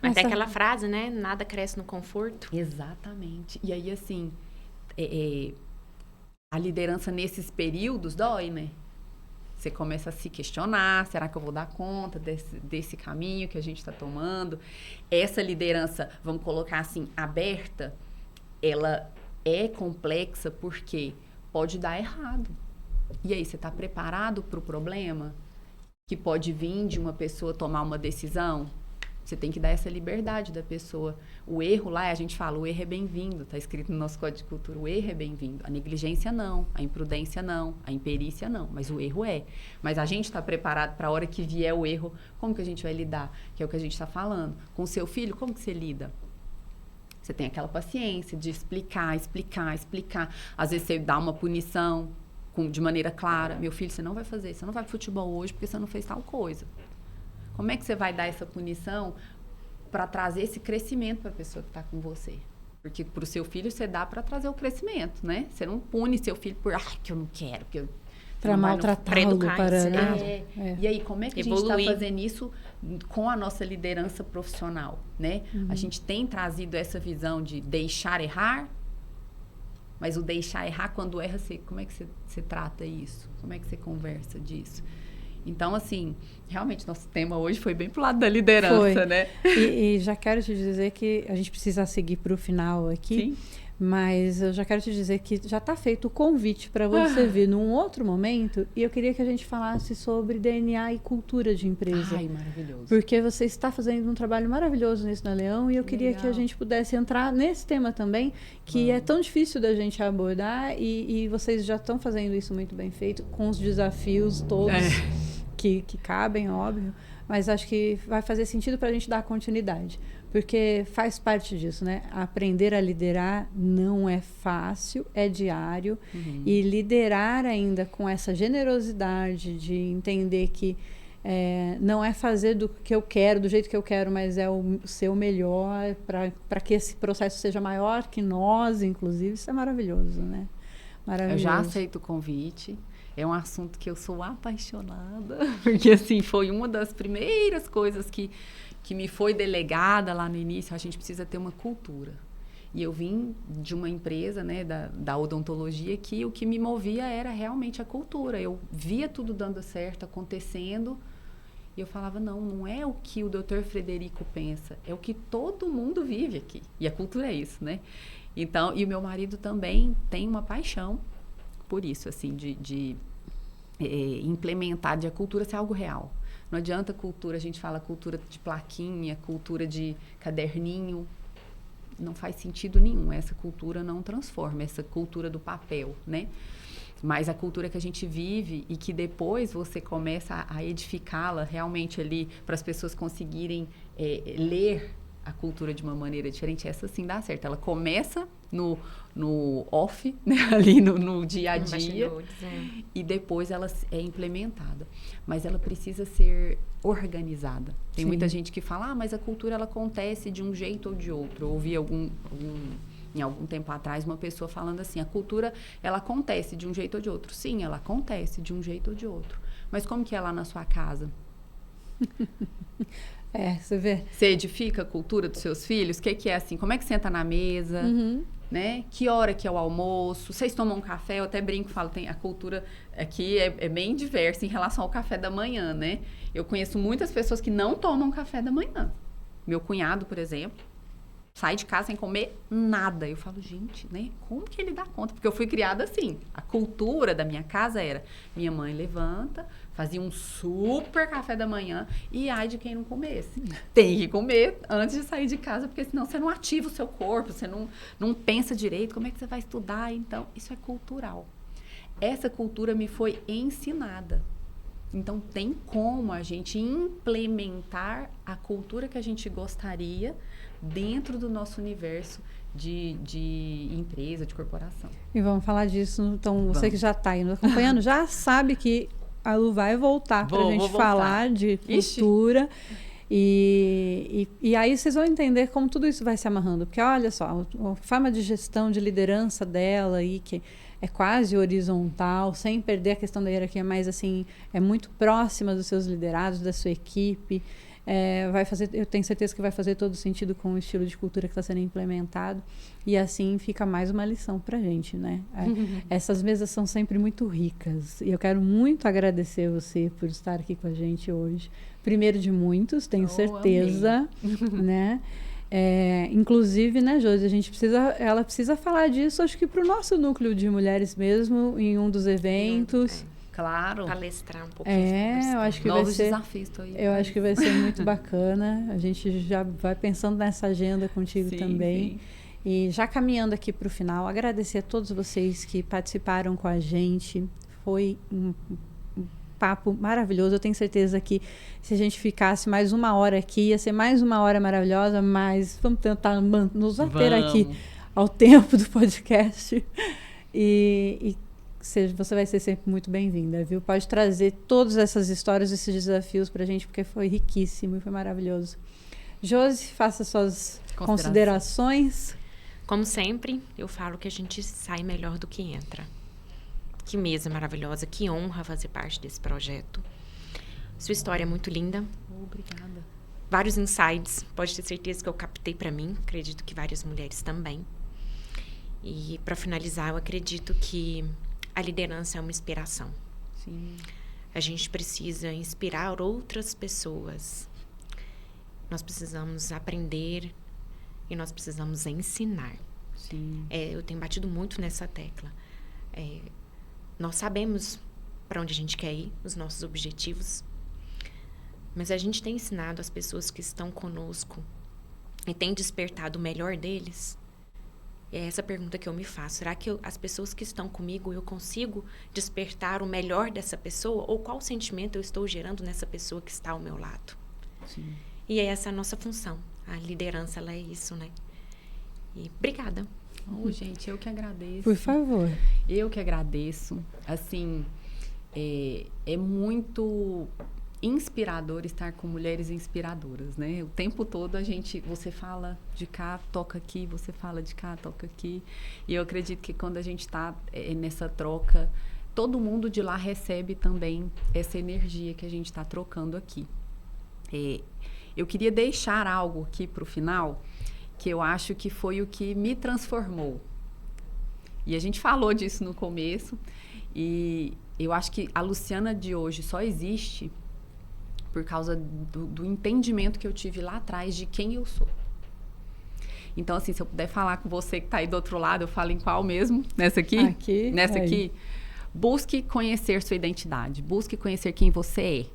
Até aquela frase, né? Nada cresce no conforto. Exatamente. E aí, assim, a liderança nesses períodos dói, né? Você começa a se questionar, será que eu vou dar conta desse caminho que a gente está tomando? Essa liderança, vamos colocar assim, aberta, ela é complexa porque pode dar errado. E aí, você está preparado para o problema que pode vir de uma pessoa tomar uma decisão? Você tem que dar essa liberdade da pessoa. O erro lá, a gente fala, o erro é bem-vindo, está escrito no nosso Código de Cultura, o erro é bem-vindo. A negligência não, a imprudência não, a imperícia não, mas o erro é. Mas a gente está preparado para a hora que vier o erro, como que a gente vai lidar? Que é o que a gente está falando. Com o seu filho, como que você lida? Você tem aquela paciência de explicar. Às vezes você dá uma punição de maneira clara. Meu filho, você não vai fazer, você não vai pro futebol hoje porque você não fez tal coisa. Como é que você vai dar essa punição para trazer esse crescimento para a pessoa que está com você? Porque para o seu filho você dá para trazer o crescimento, né? Você não pune seu filho por, que eu não quero, que eu... Para maltratá-lo, para... E aí, como é que a gente está fazendo isso com a nossa liderança profissional, né? A gente tem trazido essa visão de deixar errar Mas o deixar errar, quando erra, como é que você trata isso? Como é que você conversa disso? Então, assim, realmente, nosso tema hoje foi bem pro lado da liderança, né? E já quero te dizer que a gente precisa seguir para o final aqui. Sim. Mas eu já quero te dizer que já está feito o convite para você vir num outro momento. E eu queria que a gente falasse sobre DNA e cultura de empresa. Ai, maravilhoso. Porque você está fazendo um trabalho maravilhoso nisso na Leão. E eu queria que a gente pudesse entrar nesse tema também, que é tão difícil da gente abordar. E vocês já estão fazendo isso muito bem feito, com os desafios todos que cabem, óbvio. Mas acho que vai fazer sentido para a gente dar continuidade. Porque faz parte disso, né? Aprender a liderar não é fácil, é diário. E liderar ainda com essa generosidade de entender que não é fazer do que eu quero, do jeito que eu quero, mas é o seu melhor para que esse processo seja maior que nós, inclusive. Isso é maravilhoso, né? Maravilhoso. Eu já aceito o convite. É um assunto que eu sou apaixonada. Porque, assim, foi uma das primeiras coisas que me foi delegada lá no início. A gente precisa ter uma cultura. E eu vim de uma empresa, né, da odontologia, que o que me movia era realmente a cultura. Eu via tudo dando certo, acontecendo, e eu falava, não é o que o Dr. Frederico pensa, é o que todo mundo vive aqui. E a cultura é isso, né? Então, e o meu marido também tem uma paixão por isso, assim, de implementar, de a cultura ser algo real. Não adianta cultura, a gente fala cultura de plaquinha, cultura de caderninho, não faz sentido nenhum. Essa cultura não transforma, essa cultura do papel, né? Mas a cultura que a gente vive e que depois você começa a edificá-la realmente ali para as pessoas conseguirem ler a cultura de uma maneira diferente, essa sim dá certo. Ela começa no off, né? Ali no dia a dia, e depois ela é implementada. Mas ela precisa ser organizada. Tem muita gente que fala, mas a cultura ela acontece de um jeito ou de outro. Eu ouvi em algum tempo atrás uma pessoa falando assim, a cultura ela acontece de um jeito ou de outro. Sim, ela acontece de um jeito ou de outro. Mas como que é lá na sua casa? Você vê. Você edifica a cultura dos seus filhos? O que é assim? Como é que senta na mesa? Né? Que hora que é o almoço? Vocês tomam café? Eu até brinco, falo, a cultura aqui é bem diversa em relação ao café da manhã, né? Eu conheço muitas pessoas que não tomam café da manhã. Meu cunhado, por exemplo, sai de casa sem comer nada. Eu falo, gente, né? Como que ele dá conta? Porque eu fui criada assim. A cultura da minha casa era, minha mãe levanta, fazia um super café da manhã e ai de quem não comesse. Tem que comer antes de sair de casa, porque senão você não ativa o seu corpo, você não pensa direito, como é que você vai estudar? Então, isso é cultural. Essa cultura me foi ensinada. Então, tem como a gente implementar a cultura que a gente gostaria dentro do nosso universo de empresa, de corporação. E vamos falar disso. Então, você que já está aí nos acompanhando, já sabe que a Lu vai voltar para a gente falar de cultura. E aí vocês vão entender como tudo isso vai se amarrando. Porque, olha só, a forma de gestão, de liderança dela aí, que é quase horizontal, sem perder a questão da hierarquia, mas assim, é muito próxima dos seus liderados, da sua equipe. Eu tenho certeza que vai fazer todo sentido com o estilo de cultura que está sendo implementado. E assim fica mais uma lição para a gente, né? Essas mesas são sempre muito ricas. E eu quero muito agradecer você por estar aqui com a gente hoje. Primeiro de muitos, tenho certeza, né? Inclusive, né, Josi, ela precisa falar disso, acho que para o nosso núcleo de mulheres mesmo, em um dos eventos. Claro. Palestrar um pouquinho. Eu acho que novos desafios. Eu acho que vai ser muito bacana. A gente já vai pensando nessa agenda contigo também. Sim. E já caminhando aqui para o final, agradecer a todos vocês que participaram com a gente. Foi um papo maravilhoso. Eu tenho certeza que se a gente ficasse mais uma hora aqui, ia ser mais uma hora maravilhosa, mas vamos tentar nos ater aqui ao tempo do podcast. E você vai ser sempre muito bem-vinda, viu? Pode trazer todas essas histórias, esses desafios pra gente, porque foi riquíssimo e foi maravilhoso. Josi, faça suas considerações. Como sempre, eu falo que a gente sai melhor do que entra. Que mesa maravilhosa, que honra fazer parte desse projeto. Sua história é muito linda. Obrigada. Vários insights, pode ter certeza que eu captei para mim. Acredito que várias mulheres também. E, para finalizar, eu acredito que a liderança é uma inspiração. Sim. A gente precisa inspirar outras pessoas. Nós precisamos aprender e nós precisamos ensinar. Sim. Eu tenho batido muito nessa tecla. Nós sabemos para onde a gente quer ir, os nossos objetivos, mas a gente tem ensinado as pessoas que estão conosco e tem despertado o melhor deles? É essa pergunta que eu me faço. Será que as pessoas que estão comigo, eu consigo despertar o melhor dessa pessoa? Ou qual sentimento eu estou gerando nessa pessoa que está ao meu lado? Sim. E essa é a nossa função. A liderança, ela é isso, né? E obrigada. Gente, eu que agradeço. Por favor. Eu que agradeço. Assim, é muito inspirador estar com mulheres inspiradoras, né? O tempo todo você fala de cá, toca aqui, você fala de cá, toca aqui. E eu acredito que quando a gente está nessa troca, todo mundo de lá recebe também essa energia que a gente está trocando aqui. Eu queria deixar algo aqui para o final, que eu acho que foi o que me transformou. E a gente falou disso no começo, e eu acho que a Luciana de hoje só existe por causa do entendimento que eu tive lá atrás de quem eu sou. Então, assim, se eu puder falar com você que está aí do outro lado, eu falo em qual mesmo? Nessa aqui? Aqui. Nessa aqui? Busque conhecer sua identidade. Busque conhecer quem você é.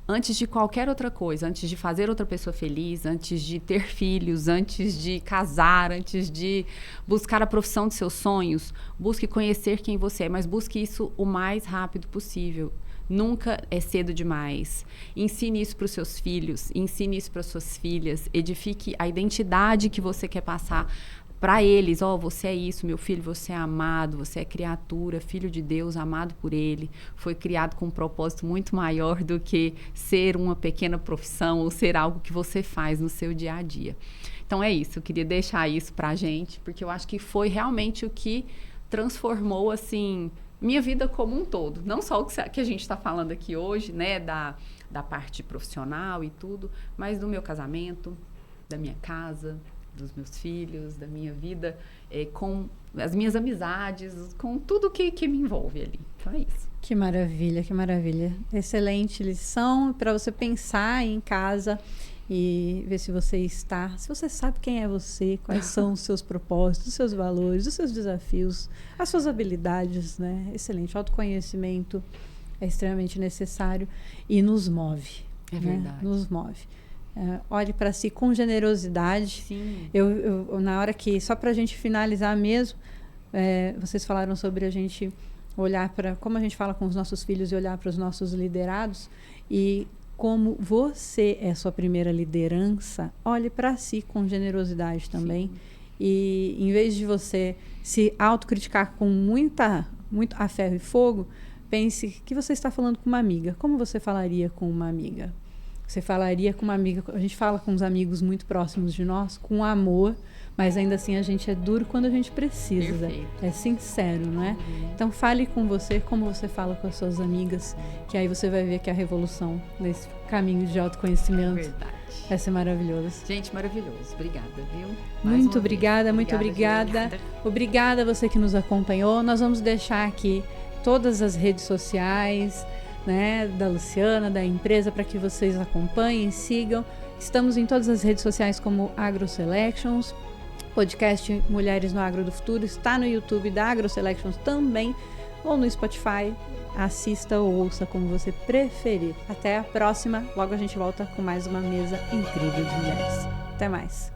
Antes de qualquer outra coisa, antes de fazer outra pessoa feliz, antes de ter filhos, antes de casar, antes de buscar a profissão de seus sonhos, busque conhecer quem você é, mas busque isso o mais rápido possível. Nunca é cedo demais. Ensine isso para os seus filhos, ensine isso para as suas filhas, edifique a identidade que você quer passar para eles. Você é isso, meu filho, você é amado, você é criatura, filho de Deus, amado por Ele. Foi criado com um propósito muito maior do que ser uma pequena profissão ou ser algo que você faz no seu dia a dia. Então é isso, eu queria deixar isso para a gente, porque eu acho que foi realmente o que transformou, assim, minha vida como um todo. Não só o que a gente está falando aqui hoje, né, da parte profissional e tudo, mas do meu casamento, da minha casa, dos meus filhos, da minha vida, com as minhas amizades, com tudo que me envolve ali. Então é isso. Que maravilha, que maravilha. Excelente lição para você pensar em casa e ver se você sabe quem é você, quais são os seus propósitos, os seus valores, os seus desafios, as suas habilidades, né? Excelente. Autoconhecimento é extremamente necessário e nos move. É verdade. Nos move. Olhe para si com generosidade. Sim. Eu na hora que, só para a gente finalizar mesmo, vocês falaram sobre a gente olhar para como a gente fala com os nossos filhos e olhar para os nossos liderados, e como você é sua primeira liderança, olhe para si com generosidade também. Sim. E em vez de você se autocriticar com muito a ferro e fogo, pense que você está falando com uma amiga. Como você falaria com uma amiga? Você falaria com uma amiga, a gente fala com os amigos muito próximos de nós, com amor, mas ainda assim a gente é duro quando a gente precisa. Perfeito. É sincero, não é? Então fale com você como você fala com as suas amigas, que aí você vai ver que a revolução nesse caminho de autoconhecimento vai ser maravilhoso. Gente, maravilhoso. Obrigada, viu? Muito obrigada, muito obrigada. Obrigada a você que nos acompanhou. Nós vamos deixar aqui todas as redes sociais, né, da Luciana, da empresa, para que vocês acompanhem, sigam. Estamos em todas as redes sociais como AgroSelections. Podcast Mulheres no Agro do Futuro está no YouTube da AgroSelections também, ou no Spotify. Assista ou ouça como você preferir. Até a próxima. Logo a gente volta com mais uma mesa incrível de mulheres. Até mais.